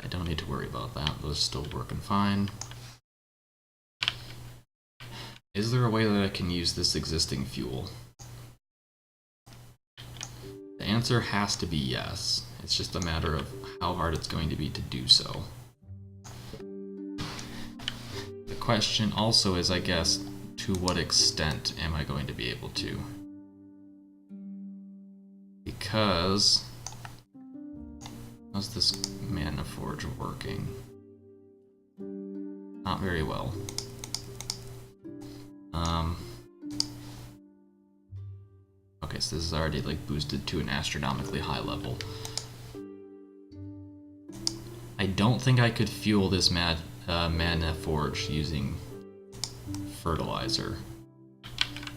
Speaker 1: I don't need to worry about that. Those are still working fine. Is there a way that I can use this existing fuel? The answer has to be yes. It's just a matter of how hard it's going to be to do so. The question also is, I guess, to what extent am I going to be able to? Because... how's this Mana Forge working? Not very well. Okay, so this is already like boosted to an astronomically high level. I don't think I could fuel this Mana Forge using fertilizer.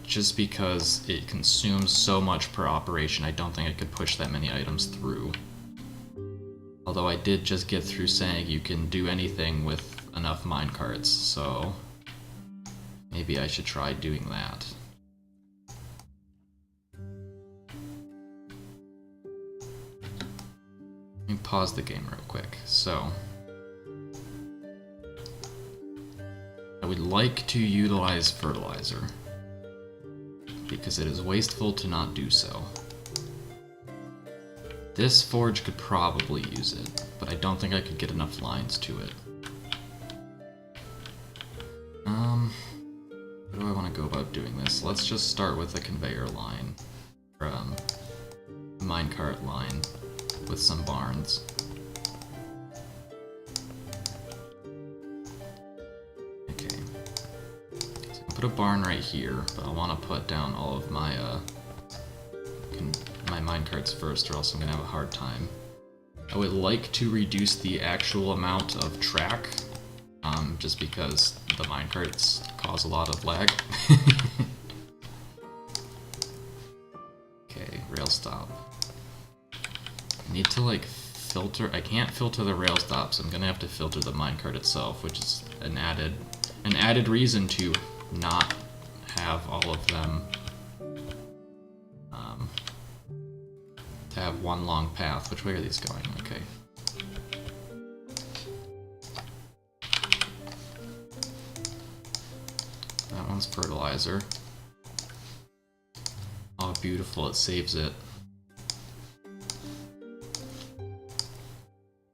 Speaker 1: Just because it consumes so much per operation, I don't think I could push that many items through. Although I did just get through saying you can do anything with enough minecarts, so maybe I should try doing that. Let me pause the game real quick. So, I would like to utilize fertilizer, because it is wasteful to not do so. This forge could probably use it, but I don't think I could get enough lines to it. How do I want to go about doing this? Let's just start with a conveyor line, or minecart line, with some barns. Okay. So I'll put a barn right here, but I want to put down all of my my minecarts first, or else I'm gonna have a hard time. I would like to reduce the actual amount of track, just because the minecarts cause a lot of lag. Okay, rail stop. I need to like filter. I can't filter the rail stops. I'm gonna have to filter the minecart itself, which is an added reason to not have all of them to have one long path. Which way are these going? Okay. That one's fertilizer. Oh, beautiful, it saves it.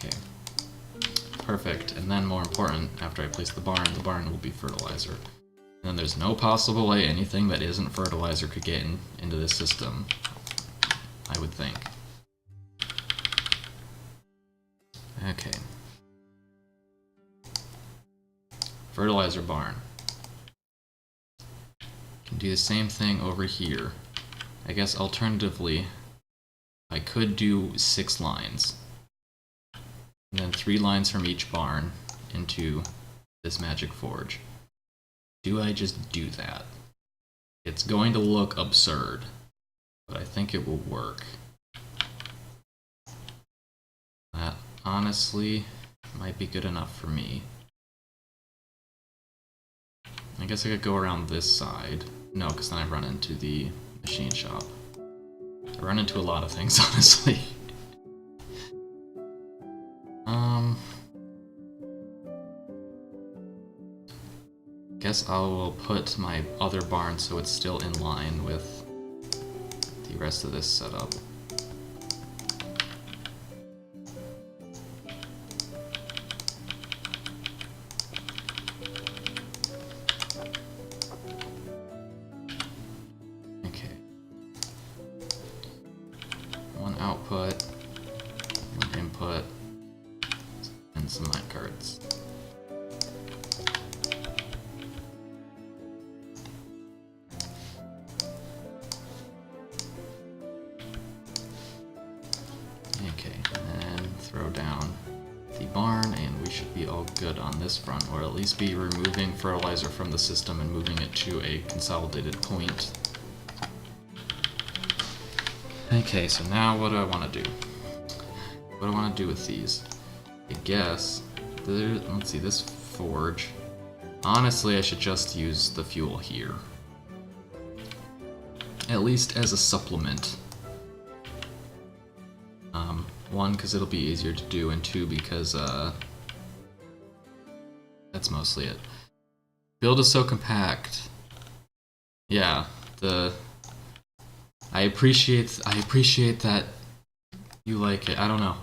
Speaker 1: Okay. Perfect, and then more important, after I place the barn will be fertilizer. And then there's no possible way anything that isn't fertilizer could get into this system, I would think. Okay. Fertilizer barn. Can do the same thing over here. I guess alternatively, I could do 6 lines. And then 3 lines from each barn into this magic forge. Do I just do that? It's going to look absurd, but I think it will work. That honestly might be good enough for me. I guess I could go around this side. No, because then I run into the machine shop. I run into a lot of things, honestly. Guess I will put my other barn so it's still in line with the rest of this setup. Output, one input, and some minecarts. Okay, and then throw down the barn, and we should be all good on this front, or at least be removing fertilizer from the system and moving it to a consolidated point. Okay, so now what do I want to do? What do I want to do with these? I guess, let's see, this forge. Honestly, I should just use the fuel here. At least as a supplement. One, because it'll be easier to do, and two, because that's mostly it. Build is so compact. Yeah, I appreciate that you like it. I don't know.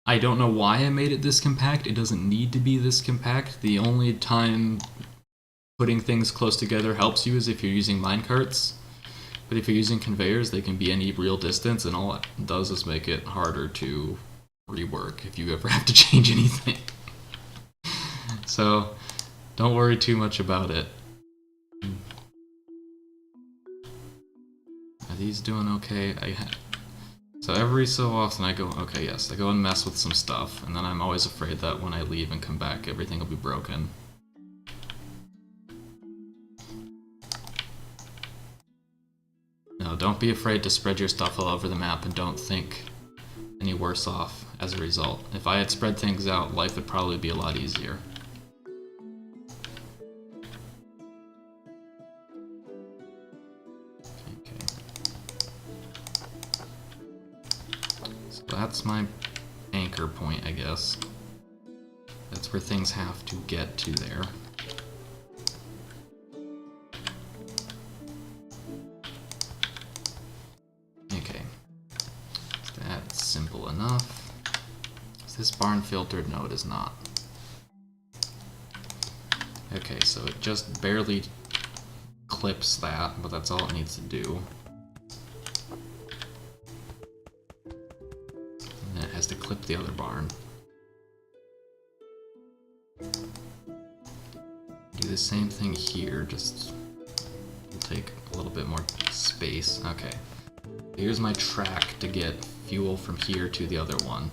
Speaker 1: I don't know why I made it this compact. It doesn't need to be this compact. The only time putting things close together helps you is if you're using minecarts. But if you're using conveyors, they can be any real distance, and all it does is make it harder to rework if you ever have to change anything. So, don't worry too much about it. Are these doing okay? So every so often I go, okay, yes, I go and mess with some stuff, and then I'm always afraid that when I leave and come back, everything will be broken. No, don't be afraid to spread your stuff all over the map, and don't think any worse off as a result. If I had spread things out, life would probably be a lot easier. That's my anchor point, I guess. That's where things have to get to there. Okay. That's simple enough. Is this barn filtered? No, it is not. Okay, so it just barely clips that, but that's all it needs to do. To clip the other barn. Do the same thing here, just we'll take a little bit more space. Okay. Here's my track to get fuel from here to the other one.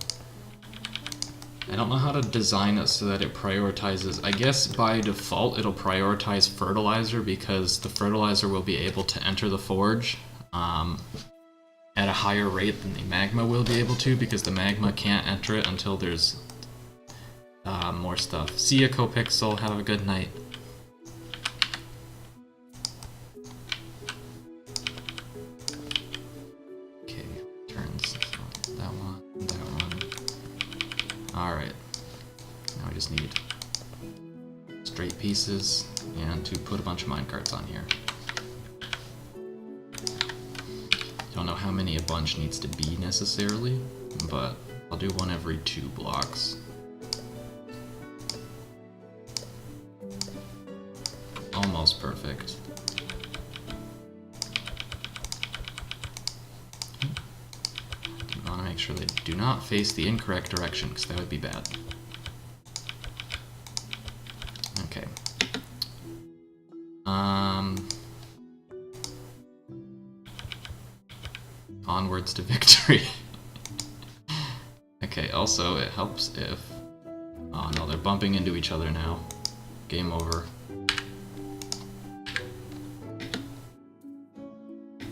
Speaker 1: I don't know how to design it so that it prioritizes. I guess by default it'll prioritize fertilizer because the fertilizer will be able to enter the forge. At a higher rate than the magma will be able to, because the magma can't enter it until there's more stuff. See ya, Copixel. Have a good night. Okay, turns. That one, that one. Alright. Now I just need straight pieces and to put a bunch of minecarts on here. Don't know how many a bunch needs to be necessarily, but I'll do one every 2 blocks. Almost perfect. You want to make sure they do not face the incorrect direction, because that would be bad. Okay. Onwards to victory. Okay, also it helps if... Oh no, they're bumping into each other now. Game over.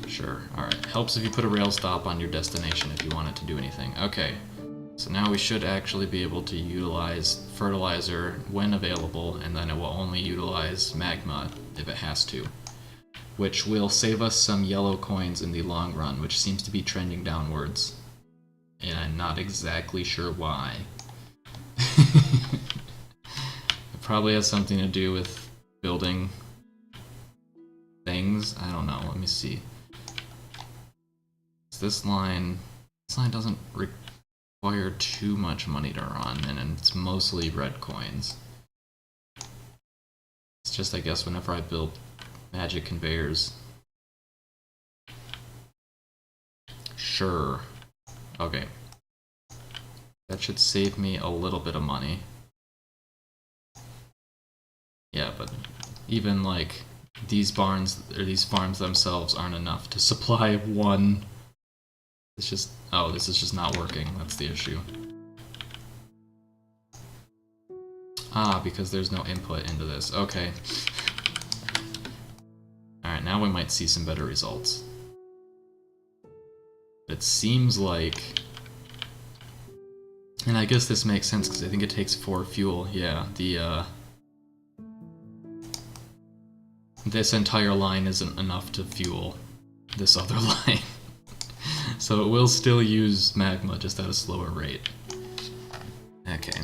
Speaker 1: Sure, alright. Helps if you put a rail stop on your destination if you want it to do anything. Okay, so now we should actually be able to utilize fertilizer when available, and then it will only utilize magma if it has to. Which will save us some yellow coins in the long run, which seems to be trending downwards. And I'm not exactly sure why. It probably has something to do with building things. I don't know, let me see. This line doesn't require too much money to run, and it's mostly red coins. It's just, I guess, whenever I build magic conveyors. Sure. Okay. That should save me a little bit of money. Yeah, but even like these barns or these farms themselves aren't enough to supply one. It's just, oh, this is just not working. That's the issue. Ah, because there's no input into this. Okay. Alright, now we might see some better results. It seems like... And I guess this makes sense because I think it takes 4 fuel. Yeah, this entire line isn't enough to fuel this other line. So it will still use magma, just at a slower rate. Okay,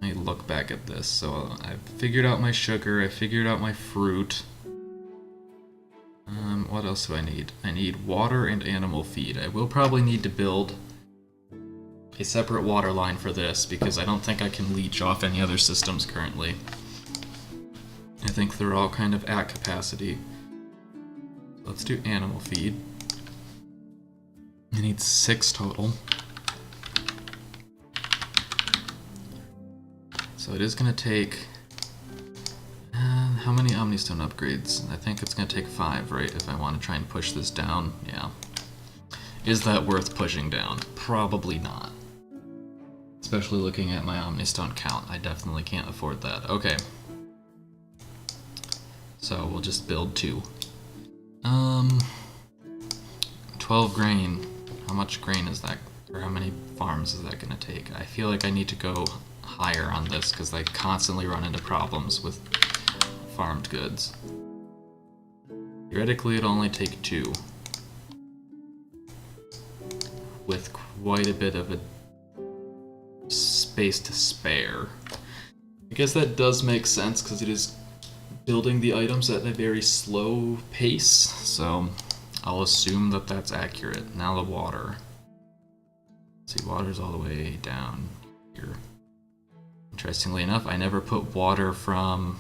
Speaker 1: let me look back at this. So I figured out my sugar, I figured out my fruit. What else do I need? I need water and animal feed. I will probably need to build a separate water line for this, because I don't think I can leech off any other systems currently. I think they're all kind of at capacity. So let's do animal feed. I need 6 total. So it is going to take... how many Omnistone upgrades? I think it's going to take 5, right? If I want to try and push this down. Yeah. Is that worth pushing down? Probably not. Especially looking at my Omnistone count. I definitely can't afford that. Okay. So we'll just build 2. 12 grain. How much grain is that? Or how many farms is that going to take? I feel like I need to go higher on this because I constantly run into problems with farmed goods. Theoretically, it'll only take 2. With quite a bit of a space to spare. I guess that does make sense because it is building the items at a very slow pace, so I'll assume that that's accurate. Now the water. Let's see, water's all the way down here. Interestingly enough, I never put water from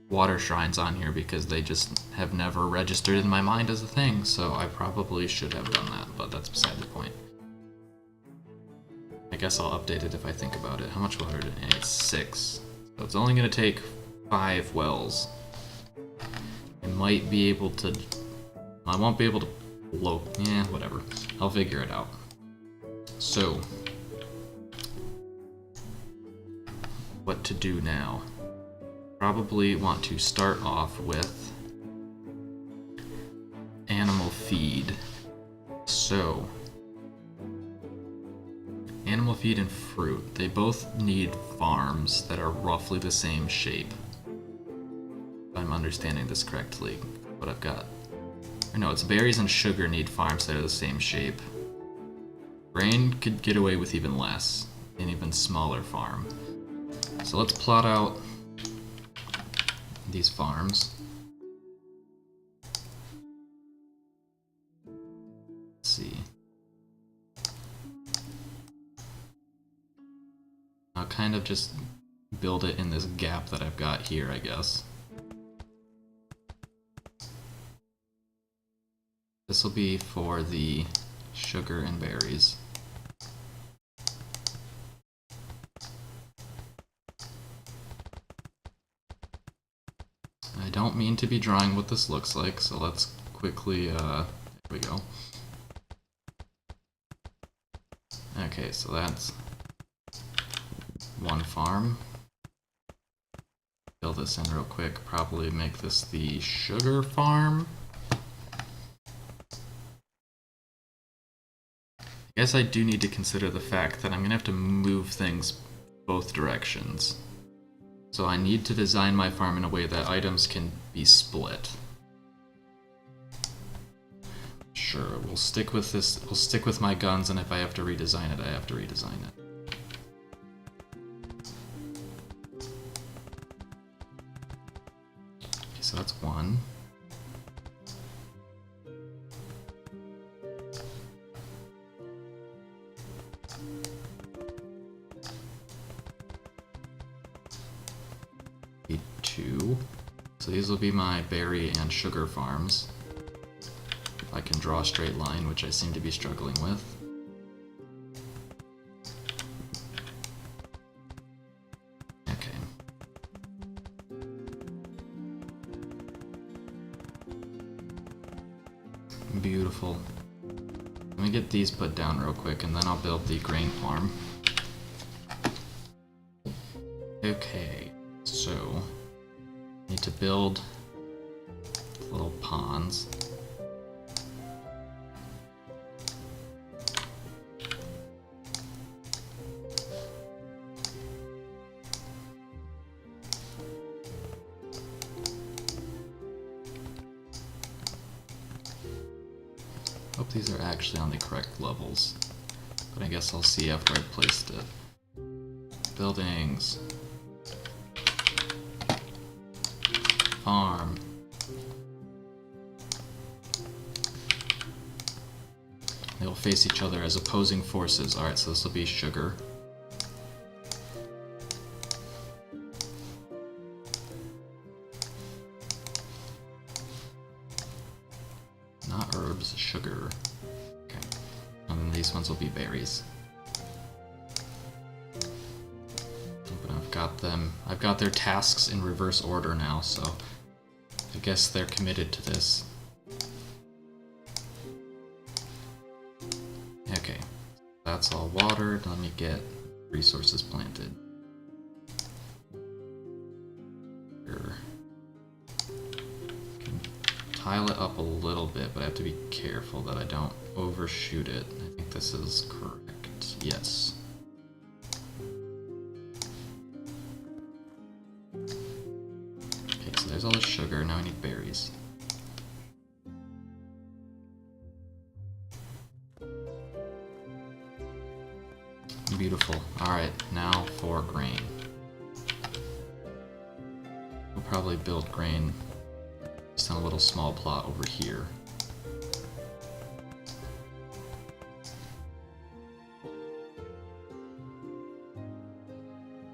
Speaker 1: water shrines on here because they just have never registered in my mind as a thing, so I probably should have done that, but that's beside the point. I guess I'll update it if I think about it. How much water did I need? 6. So it's only going to take 5 wells. I might be able to... I won't be able to blow... Yeah, whatever. I'll figure it out. So... what to do now? Probably want to start off with animal feed. So... animal feed and fruit. They both need farms that are roughly the same shape. If I'm understanding this correctly, what I've got. Or no, it's berries and sugar need farms that are the same shape. Grain could get away with even less, an even smaller farm. So let's plot out these farms. Let's see. I'll kind of just build it in this gap that I've got here, I guess. This will be for the sugar and berries. I don't mean to be drawing what this looks like, so let's quickly, there we go. Okay, so that's one farm. Fill this in real quick, probably make this the sugar farm. I guess I do need to consider the fact that I'm gonna have to move things both directions. So I need to design my farm in a way that items can be split. Sure, we'll stick with this, we'll stick with my guns, and if I have to redesign it, I have to redesign it. Okay, so that's 1. So these will be my berry and sugar farms. If I can draw a straight line, which I seem to be struggling with. Okay. Beautiful. Let me get these put down real quick, and then I'll build the grain farm. Okay, so... need to build little ponds. Oh, hope these are actually on the correct levels. But I guess I'll see after I've placed it. Buildings. Farm. They will face each other as opposing forces. Alright, so this will be sugar. Not herbs, sugar. Okay. And then these ones will be berries. But I've got their tasks in reverse order now, so I guess they're committed to this. Okay, that's all watered. Let me get resources planted. Here. Can tile it up a little bit, but I have to be careful that I don't overshoot it. I think this is correct. Yes. Okay, so there's all the sugar. Now I need berries. Beautiful. Alright, now for grain. We'll probably build grain just on a little small plot over here.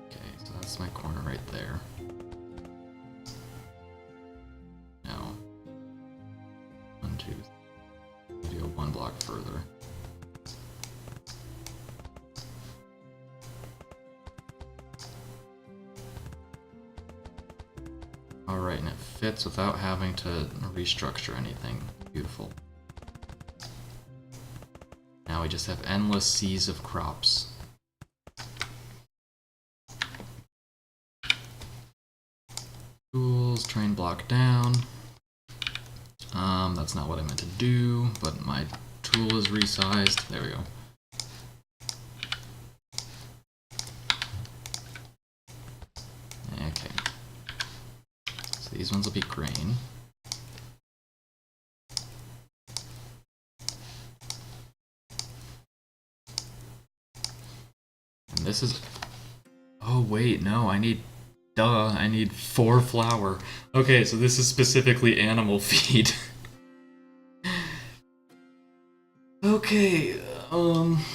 Speaker 1: Okay, so that's my corner right there. Now, 1, 2, 3, go 1 block further. Alright, and it fits without having to restructure anything. Beautiful. Now we just have endless seas of crops. Tools, train block down. That's not what I meant to do, but my tool is resized. There we go. Okay. So these ones will be grain. And this is... Oh wait, no, I need... Duh, I need 4 flour. Okay, so this is specifically animal feed. Okay, no.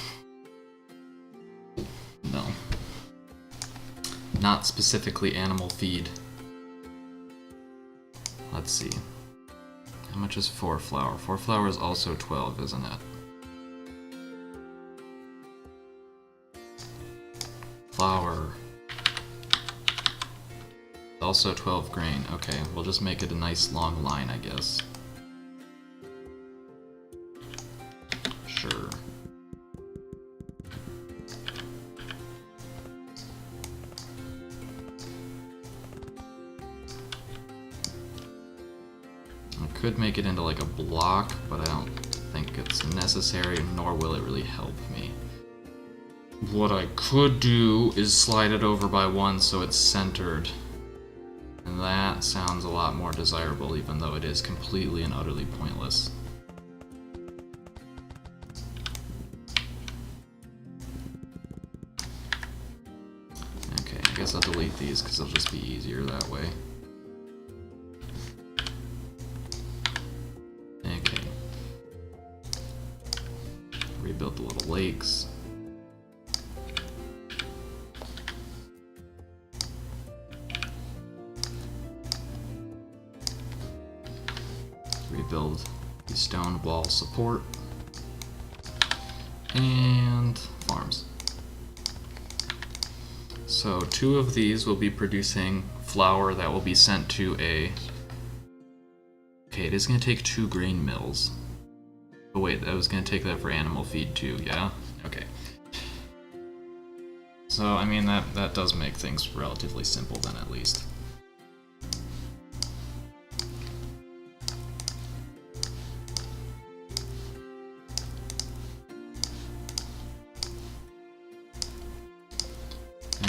Speaker 1: Not specifically animal feed. Let's see. How much is 4 flour? 4 flour is also 12, isn't it? Flour. Also 12 grain. Okay, we'll just make it a nice long line, I guess. Sure. I could make it into like a block, but I don't think it's necessary, nor will it really help me. What I could do is slide it over by 1 so it's centered. And that sounds a lot more desirable, even though it is completely and utterly pointless. Okay, I guess I'll delete these because it'll just be easier that way. Okay. Rebuild the little lakes. Rebuild the stone wall support and farms. So 2 of these will be producing flour that will be sent to a... Okay, it is going to take 2 grain mills. Oh wait, I was going to take that for animal feed too, yeah? Okay. So, I mean, that does make things relatively simple then, at least.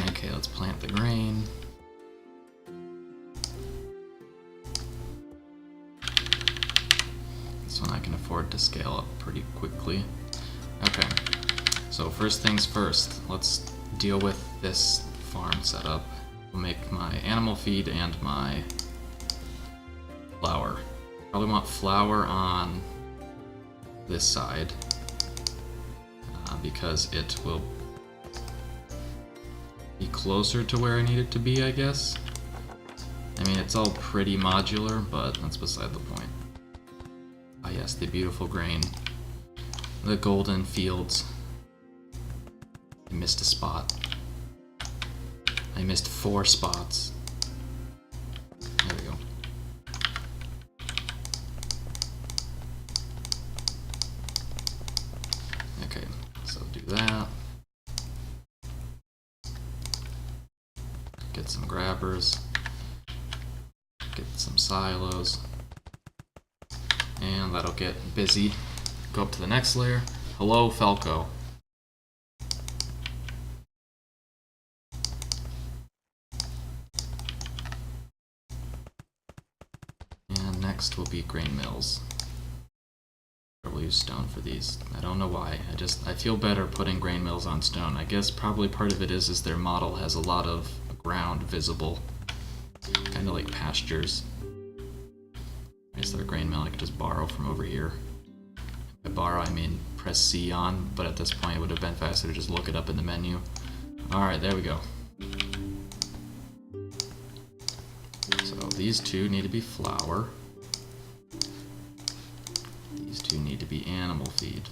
Speaker 1: Okay, let's plant the grain. This one I can afford to scale up pretty quickly. Okay, so first things first, let's deal with this farm setup. We'll make my animal feed and my flour. Probably want flour on this side because it will be closer to where I need it to be, I guess. I mean, it's all pretty modular, but that's beside the point. Ah yes, the beautiful grain. The golden fields. I missed a spot. I missed 4 spots. There we go. Okay, so do that. Get some grabbers. Get some silos. And that'll get busy. Go up to the next layer. Hello, Falco. And next will be grain mills. We'll use stone for these. I don't know why. I feel better putting grain mills on stone. I guess probably part of it is their model has a lot of ground visible. Kind of like pastures. Is there a grain mill I could just borrow from over here? By borrow, I mean press C on, but at this point it would have been faster to just look it up in the menu. Alright, there we go. So these two need to be flour. These two need to be animal feed.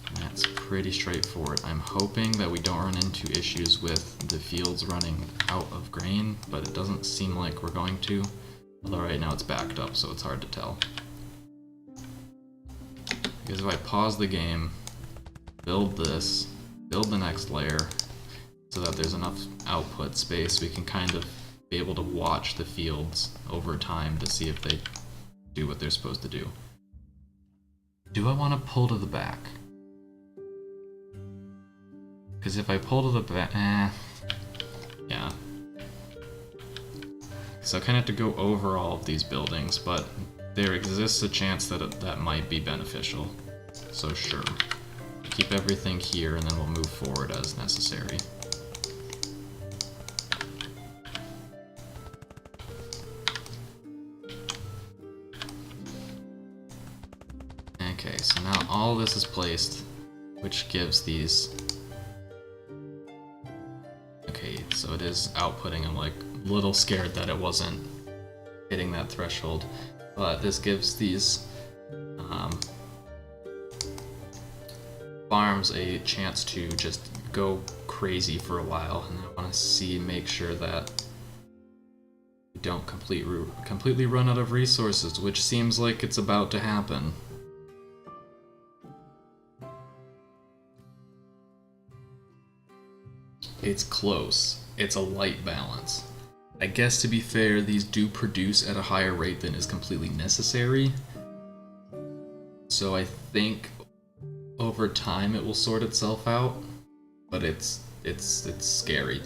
Speaker 1: And that's pretty straightforward. I'm hoping that we don't run into issues with the fields running out of grain, but it doesn't seem like we're going to. Although right now it's backed up, so it's hard to tell. Because if I pause the game, build this, build the next layer, so that there's enough output space, we can kind of be able to watch the fields over time to see if they do what they're supposed to do. Do I want to pull to the back? Because if I pull to the back, yeah. So I kind of have to go over all of these buildings, but there exists a chance that that might be beneficial. So sure. Keep everything here and then we'll move forward as necessary. Okay, so now all this is placed, which gives these... Okay, so it is outputting. I'm like a little scared that it wasn't hitting that threshold, but this gives these farms a chance to just go crazy for a while, and I want to make sure that we don't completely run out of resources, which seems like it's about to happen. It's close. It's a light balance. I guess to be fair, these do produce at a higher rate than is completely necessary. So I think over time it will sort itself out, but it's scary.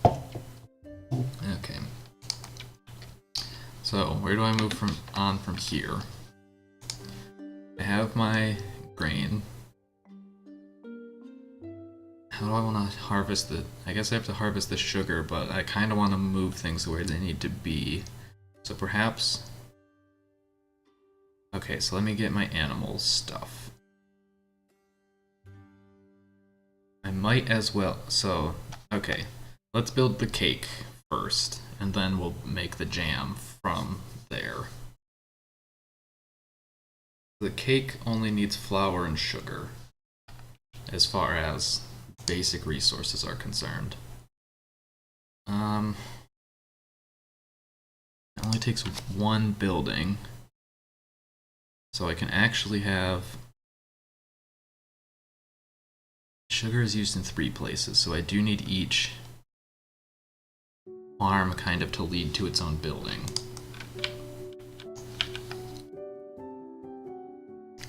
Speaker 1: Okay. So where do I move on from here? I have my grain. How do I want to harvest the... I guess I have to harvest the sugar, but I kind of want to move things where they need to be. So perhaps... Okay, so let me get my animal stuff. I might as well... So, okay. Let's build the cake first, and then we'll make the jam from there. The cake only needs flour and sugar, as far as basic resources are concerned. It only takes one building, so I can actually have... Sugar is used in 3 places, so I do need each farm kind of to lead to its own building.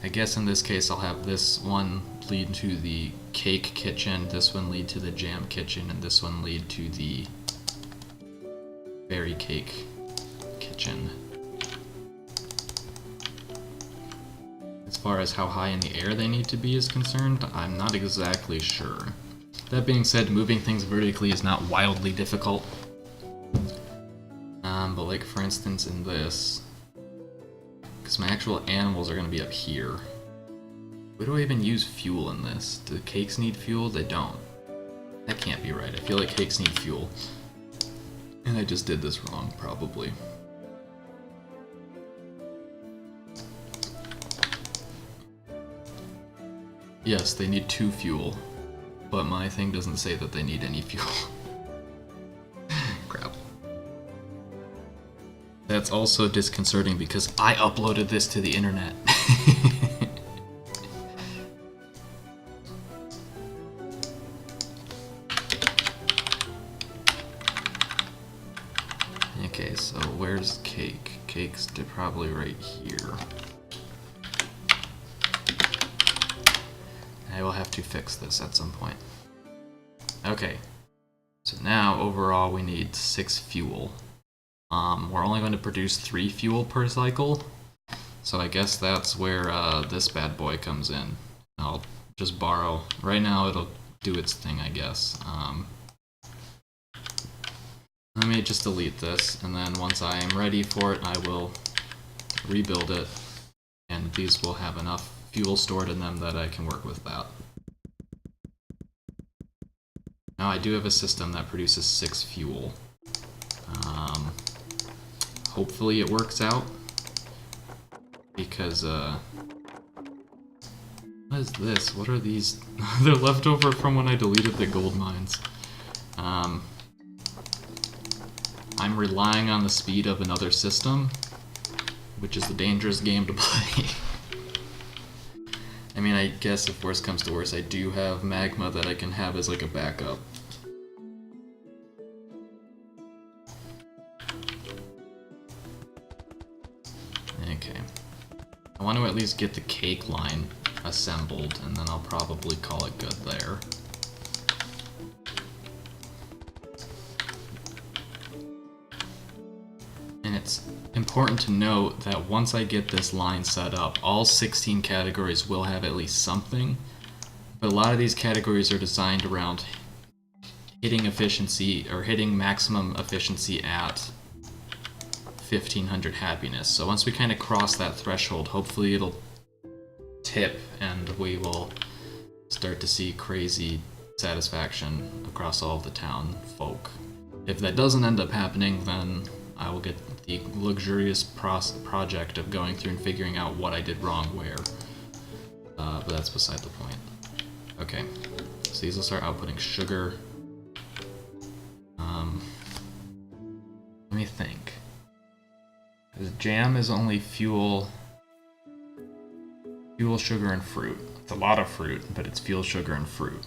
Speaker 1: I guess in this case I'll have this one lead to the cake kitchen, this one lead to the jam kitchen, and this one lead to the berry cake kitchen. As far as how high in the air they need to be is concerned, I'm not exactly sure. That being said, moving things vertically is not wildly difficult. But like for instance in this, because my actual animals are going to be up here. Where do I even use fuel in this? Do the cakes need fuel? They don't. That can't be right. I feel like cakes need fuel. And I just did this wrong, probably. Yes, they need 2 fuel, but my thing doesn't say that they need any fuel. Crap. That's also disconcerting because I uploaded this to the internet. Okay, so where's cake? Cake's probably right here. I will have to fix this at some point. Okay, so now overall we need 6 fuel. We're only going to produce 3 fuel per cycle, so I guess that's where this bad boy comes in. I'll just borrow. Right now it'll do its thing, I guess. Let me just delete this, and then once I am ready for it, I will rebuild it, and these will have enough fuel stored in them that I can work with that. Now I do have a system that produces 6 fuel. Hopefully it works out, because what is this? What are these? They're left over from when I deleted the gold mines. I'm relying on the speed of another system, which is a dangerous game to play. I mean, I guess if worse comes to worse, I do have magma that I can have as like a backup. Okay. I want to at least get the cake line assembled, and then I'll probably call it good there. And it's important to note that once I get this line set up, all 16 categories will have at least something, but a lot of these categories are designed around hitting efficiency, or hitting maximum efficiency at 1500 happiness. So once we kind of cross that threshold, hopefully it'll tip and we will start to see crazy satisfaction across all of the town folk. If that doesn't end up happening, then I will get the luxurious project of going through and figuring out what I did wrong where. But that's beside the point. Okay, so these will start outputting sugar. Let me think. Because jam is only fuel, sugar, and fruit. It's a lot of fruit, but it's fuel, sugar, and fruit.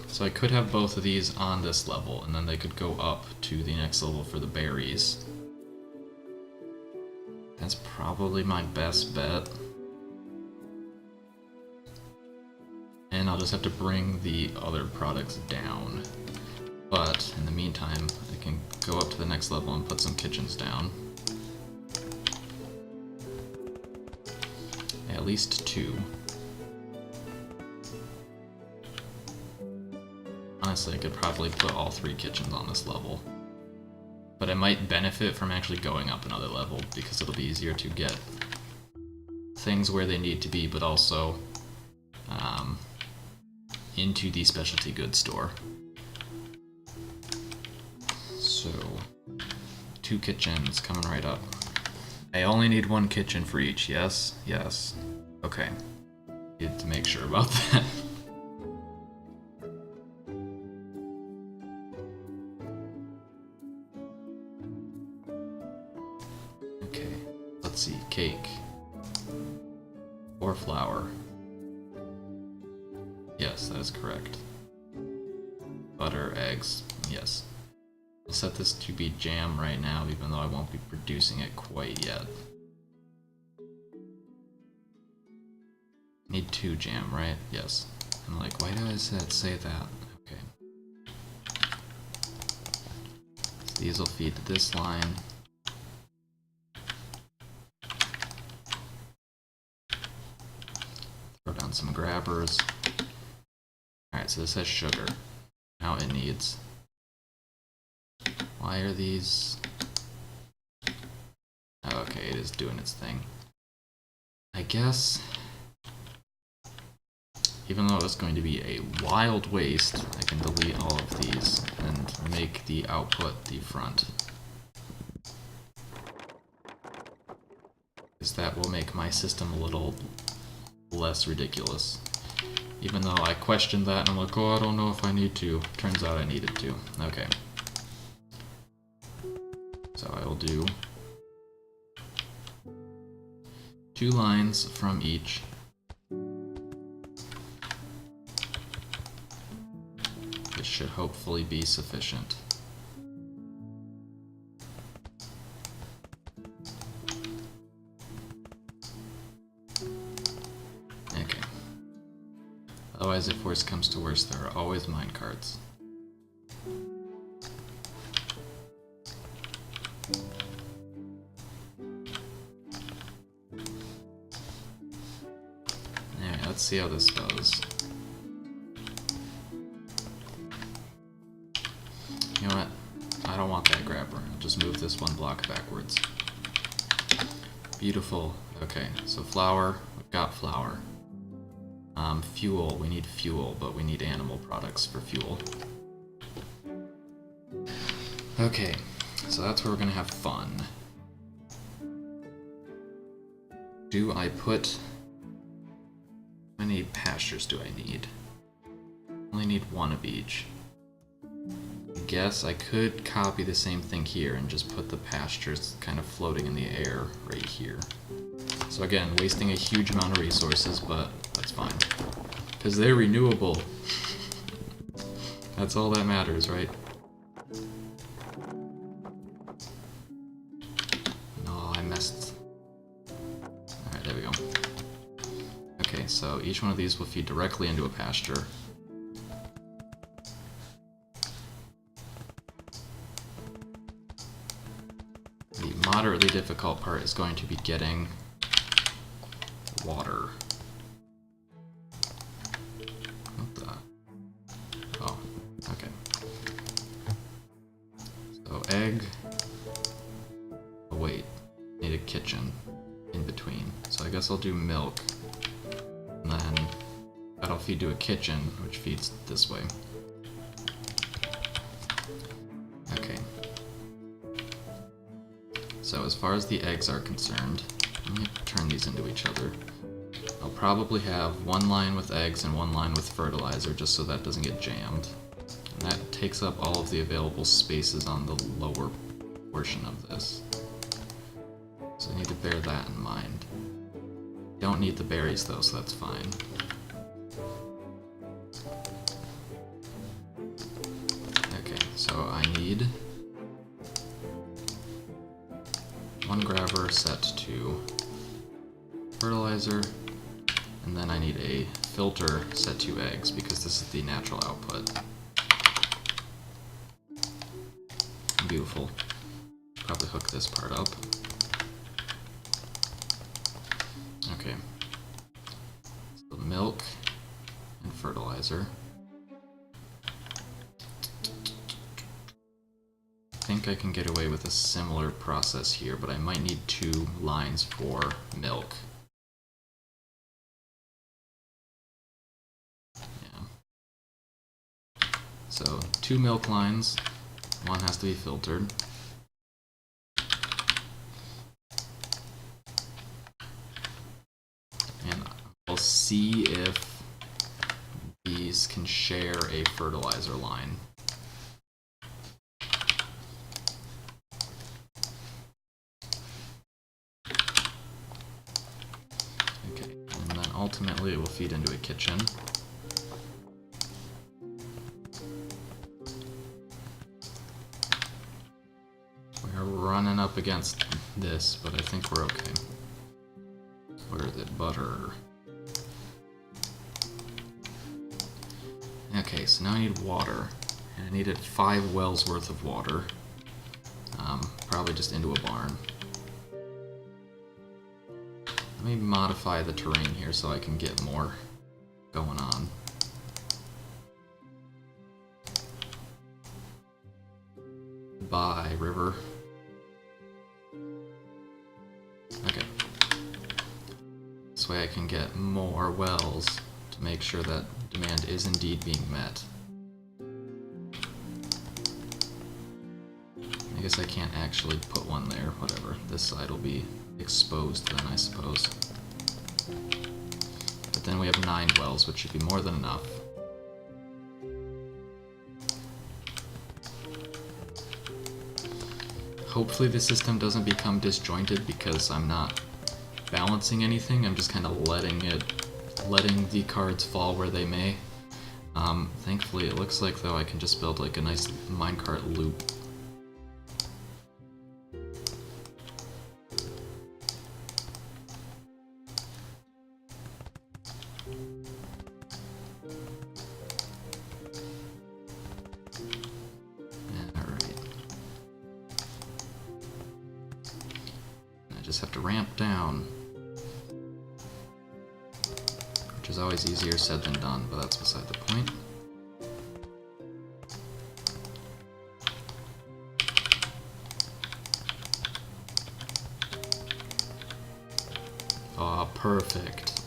Speaker 1: So I could have both of these on this level, and then they could go up to the next level for the berries. That's probably my best bet. And I'll just have to bring the other products down. But in the meantime, I can go up to the next level and put some kitchens down. At least 2. Honestly, I could probably put all 3 kitchens on this level. But I might benefit from actually going up another level, because it'll be easier to get things where they need to be, but also into the specialty goods store. So, 2 kitchens coming right up. I only need 1 kitchen for each, yes? Yes. Okay. Need to make sure about that. Okay, let's see. Cake. Or flour. Yes, that is correct. Butter, eggs, yes. I'll set this to be jam right now, even though I won't be producing it quite yet. Need 2 jam, right? Yes. I'm like, why does that say that? Okay. These will feed to this line. Throw down some grabbers. Alright, so this has sugar. Now it needs... Why are these... Oh, okay, it is doing its thing. I guess... Even though it's going to be a wild waste, I can delete all of these and make the output the front. Because that will make my system a little less ridiculous. Even though I questioned that and I'm like, oh, I don't know if I need to. Turns out I needed to. Okay. So I will do 2 lines from each. This should hopefully be sufficient. Okay. Otherwise, if worse comes to worse, there are always minecarts. Alright, let's see how this goes. You know what? I don't want that grabber. I'll just move this 1 block backwards. Beautiful. Okay, so flour. We've got flour. Fuel. We need fuel, but we need animal products for fuel. Okay, so that's where we're gonna have fun. Do I put... How many pastures do I need? Only need 1 of each. I guess I could copy the same thing here and just put the pastures kind of floating in the air right here. So again, wasting a huge amount of resources, but that's fine. Because they're renewable. That's all that matters, right? No, I messed. Alright, there we go. Okay, so each one of these will feed directly into a pasture. The moderately difficult part is going to be getting water. What the? Oh, okay. So egg. Oh wait, need a kitchen in between. So I guess I'll do milk. And then that'll feed to a kitchen, which feeds this way. Okay. So as far as the eggs are concerned, let me turn these into each other. I'll probably have 1 line with eggs and 1 line with fertilizer, just so that doesn't get jammed. And that takes up all of the available spaces on the lower portion of this. So I need to bear that in mind. Don't need the berries though, so that's fine. Okay, so I need 1 grabber set to fertilizer, and then I need a filter set to eggs because this is the natural output. Beautiful. Probably hook this part up. Okay. So milk and fertilizer. I think I can get away with a similar process here, but I might need 2 lines for milk. Yeah. So 2 milk lines, 1 has to be filtered. And we'll see if these can share a fertilizer line. Okay, and then ultimately it will feed into a kitchen. We're running up against this, but I think we're okay. Where is it? Butter. Okay, so now I need water. And I needed 5 wells worth of water. Probably just into a barn. Let me modify the terrain here so I can get more going on. Bye, river. Okay. This way I can get more wells to make sure that demand is indeed being met. I guess I can't actually put one there, whatever. This side will be exposed then, I suppose. But then we have 9 wells, which should be more than enough. Hopefully the system doesn't become disjointed because I'm not balancing anything. I'm just kind of letting the cards fall where they may. Thankfully it looks like though I can just build like a nice minecart loop. Have to ramp down, which is always easier said than done, but that's beside the point. Oh, perfect.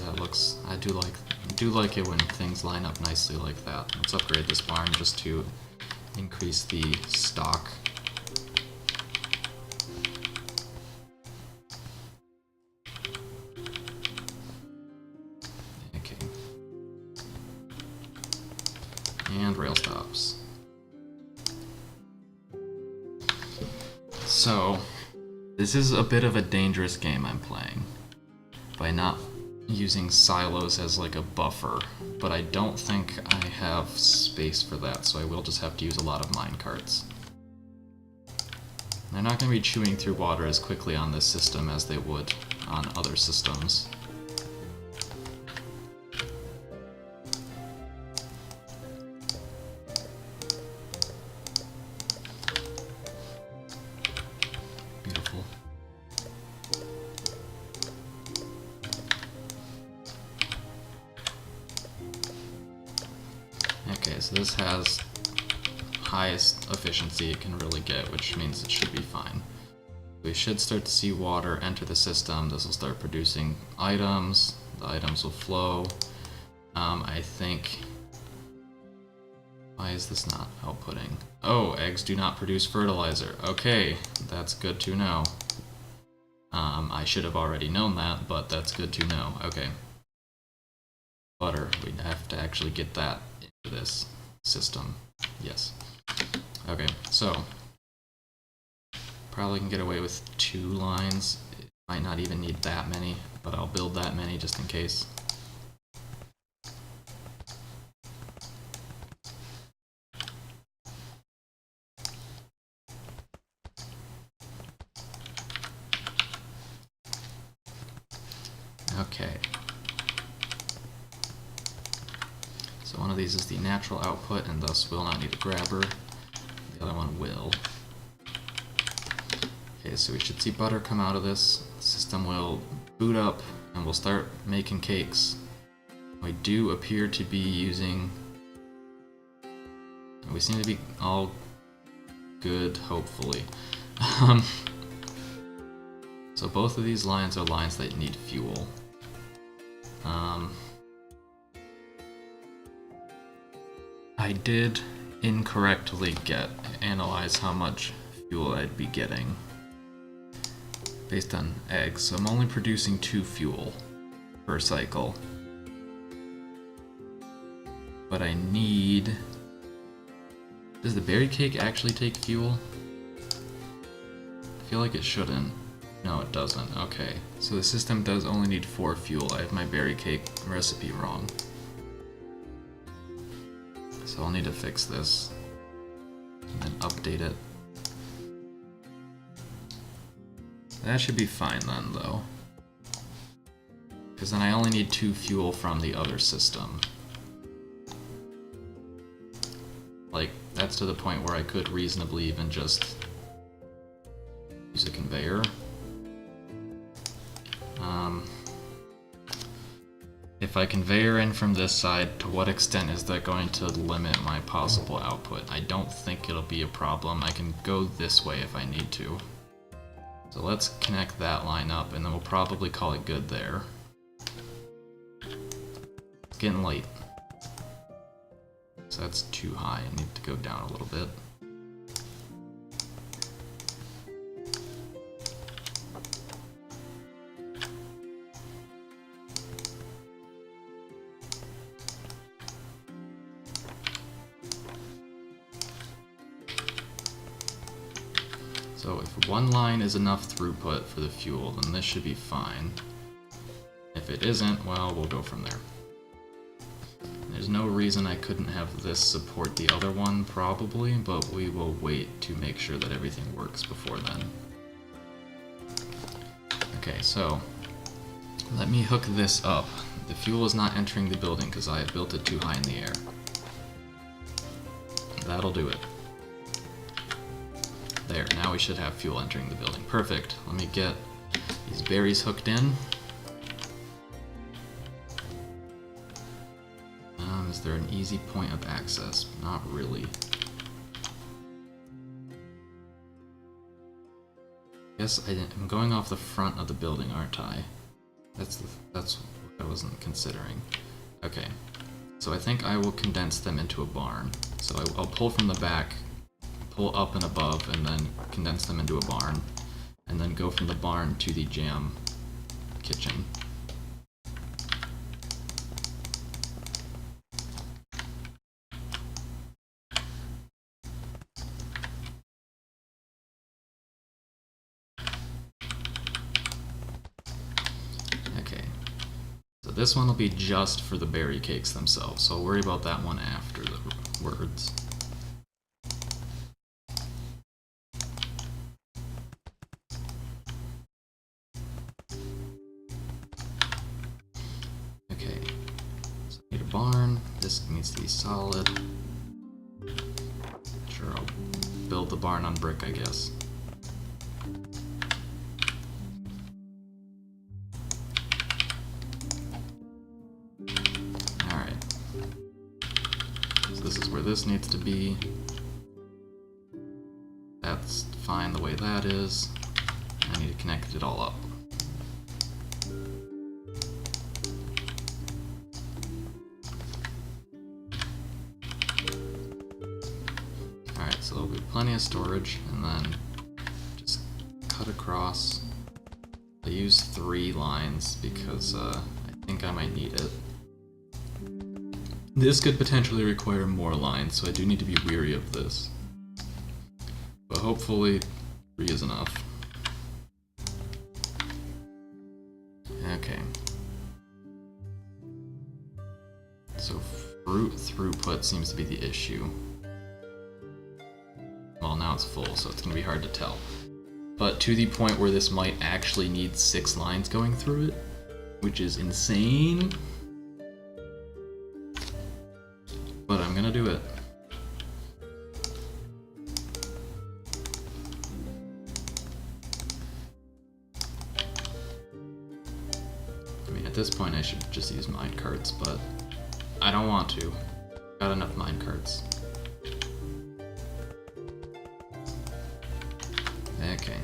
Speaker 1: That looks. I do like it when things line up nicely like that. Let's upgrade this barn just to increase the stock. And rail stops. So, this is a bit of a dangerous game I'm playing by not using silos as like a buffer, but I don't think I have space for that, so I will just have to use a lot of minecarts. They're not going to be chewing through water as quickly on this system as they would on other systems. Beautiful. Okay, so this has highest efficiency it can really get, which means it should be fine. We should start to see water enter the system. This will start producing items. The items will flow. I think... Why is this not outputting? Oh, eggs do not produce fertilizer. Okay, that's good to know. I should have already known that, but that's good to know. Okay. Butter. We'd have to actually get that into this system. Yes. Okay, so probably can get away with 2 lines. It might not even need that many, but I'll build that many just in case. Okay. So one of these is the natural output and thus will not need a grabber. The other one will. Okay, so we should see butter come out of this. The system will boot up and we'll start making cakes. We do appear to be using... We seem to be all good, hopefully. So both of these lines are lines that need fuel. I did incorrectly analyze how much fuel I'd be getting based on eggs, so I'm only producing 2 fuel per cycle. But I need... Does the berry cake actually take fuel? I feel like it shouldn't. No, it doesn't. Okay, so the system does only need 4 fuel. I have my berry cake recipe wrong. So I'll need to fix this and then update it. That should be fine then, though. Because then I only need 2 fuel from the other system. Like, That's to the point where I could reasonably even just use a conveyor. If I conveyor in from this side, to what extent is that going to limit my possible output? I don't think it'll be a problem. I can go this way if I need to. So let's connect that line up, and then we'll probably call it good there. It's getting late. So that's too high. I need to go down a little bit. So if one line is enough throughput for the fuel, then this should be fine. If it isn't, well, we'll go from there. There's no reason I couldn't have this support the other one, probably, but we will wait to make sure that everything works before then. Okay, so let me hook this up. The fuel is not entering the building because I have built it too high in the air. That'll do it. There, now we should have fuel entering the building. Perfect. Let me get these berries hooked in. Is there an easy point of access? Not really. Guess I'm going off the front of the building, aren't I? That's what I wasn't considering. Okay, so I think I will condense them into a barn. So I'll pull from the back, pull up and above, and then condense them into a barn, and then go from the barn to the jam kitchen. This one will be just for the berry cakes themselves, so I'll worry about that one after the words. Okay, so I need a barn. This needs to be solid. Sure, I'll build the barn on brick, I guess. This needs to be. That's fine the way that is. I need to connect it all up. Alright, so there'll be plenty of storage, and then just cut across. I use 3 lines because I think I might need it. This could potentially require more lines, so I do need to be weary of this. But hopefully 3 is enough. Okay. So fruit throughput seems to be the issue. Well, now it's full, so it's going to be hard to tell. But to the point where this might actually need 6 lines going through it, which is insane. But I'm gonna do it. I mean, at this point I should just use minecarts, but I don't want to. Got enough minecarts. Okay.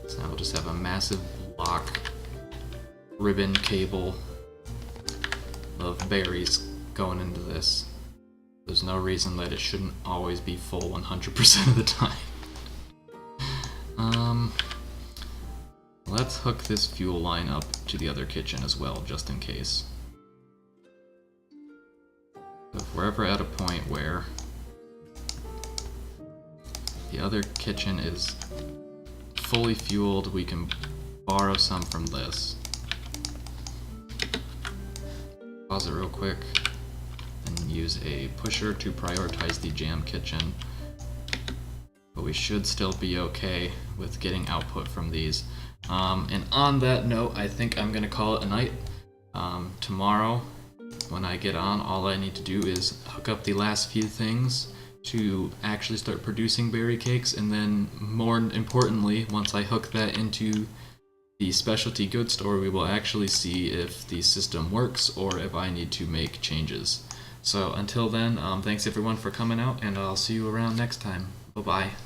Speaker 1: So now we'll just have a massive block ribbon cable of berries going into this. There's no reason that it shouldn't always be full 100% of the time. Let's hook this fuel line up to the other kitchen as well, just in case. So if we're ever at a point where the other kitchen is fully fueled, we can borrow some from this. Pause it real quick. And use a pusher to prioritize the jam kitchen. But we should still be okay with getting output from these. And on that note, I think I'm going to call it a night. Tomorrow when I get on, all I need to do is hook up the last few things to actually start producing berry cakes, and then more importantly, once I hook that into the specialty goods store, we will actually see if the system works or if I need to make changes. So until then, thanks everyone for coming out, and I'll see you around next time. Bye-bye.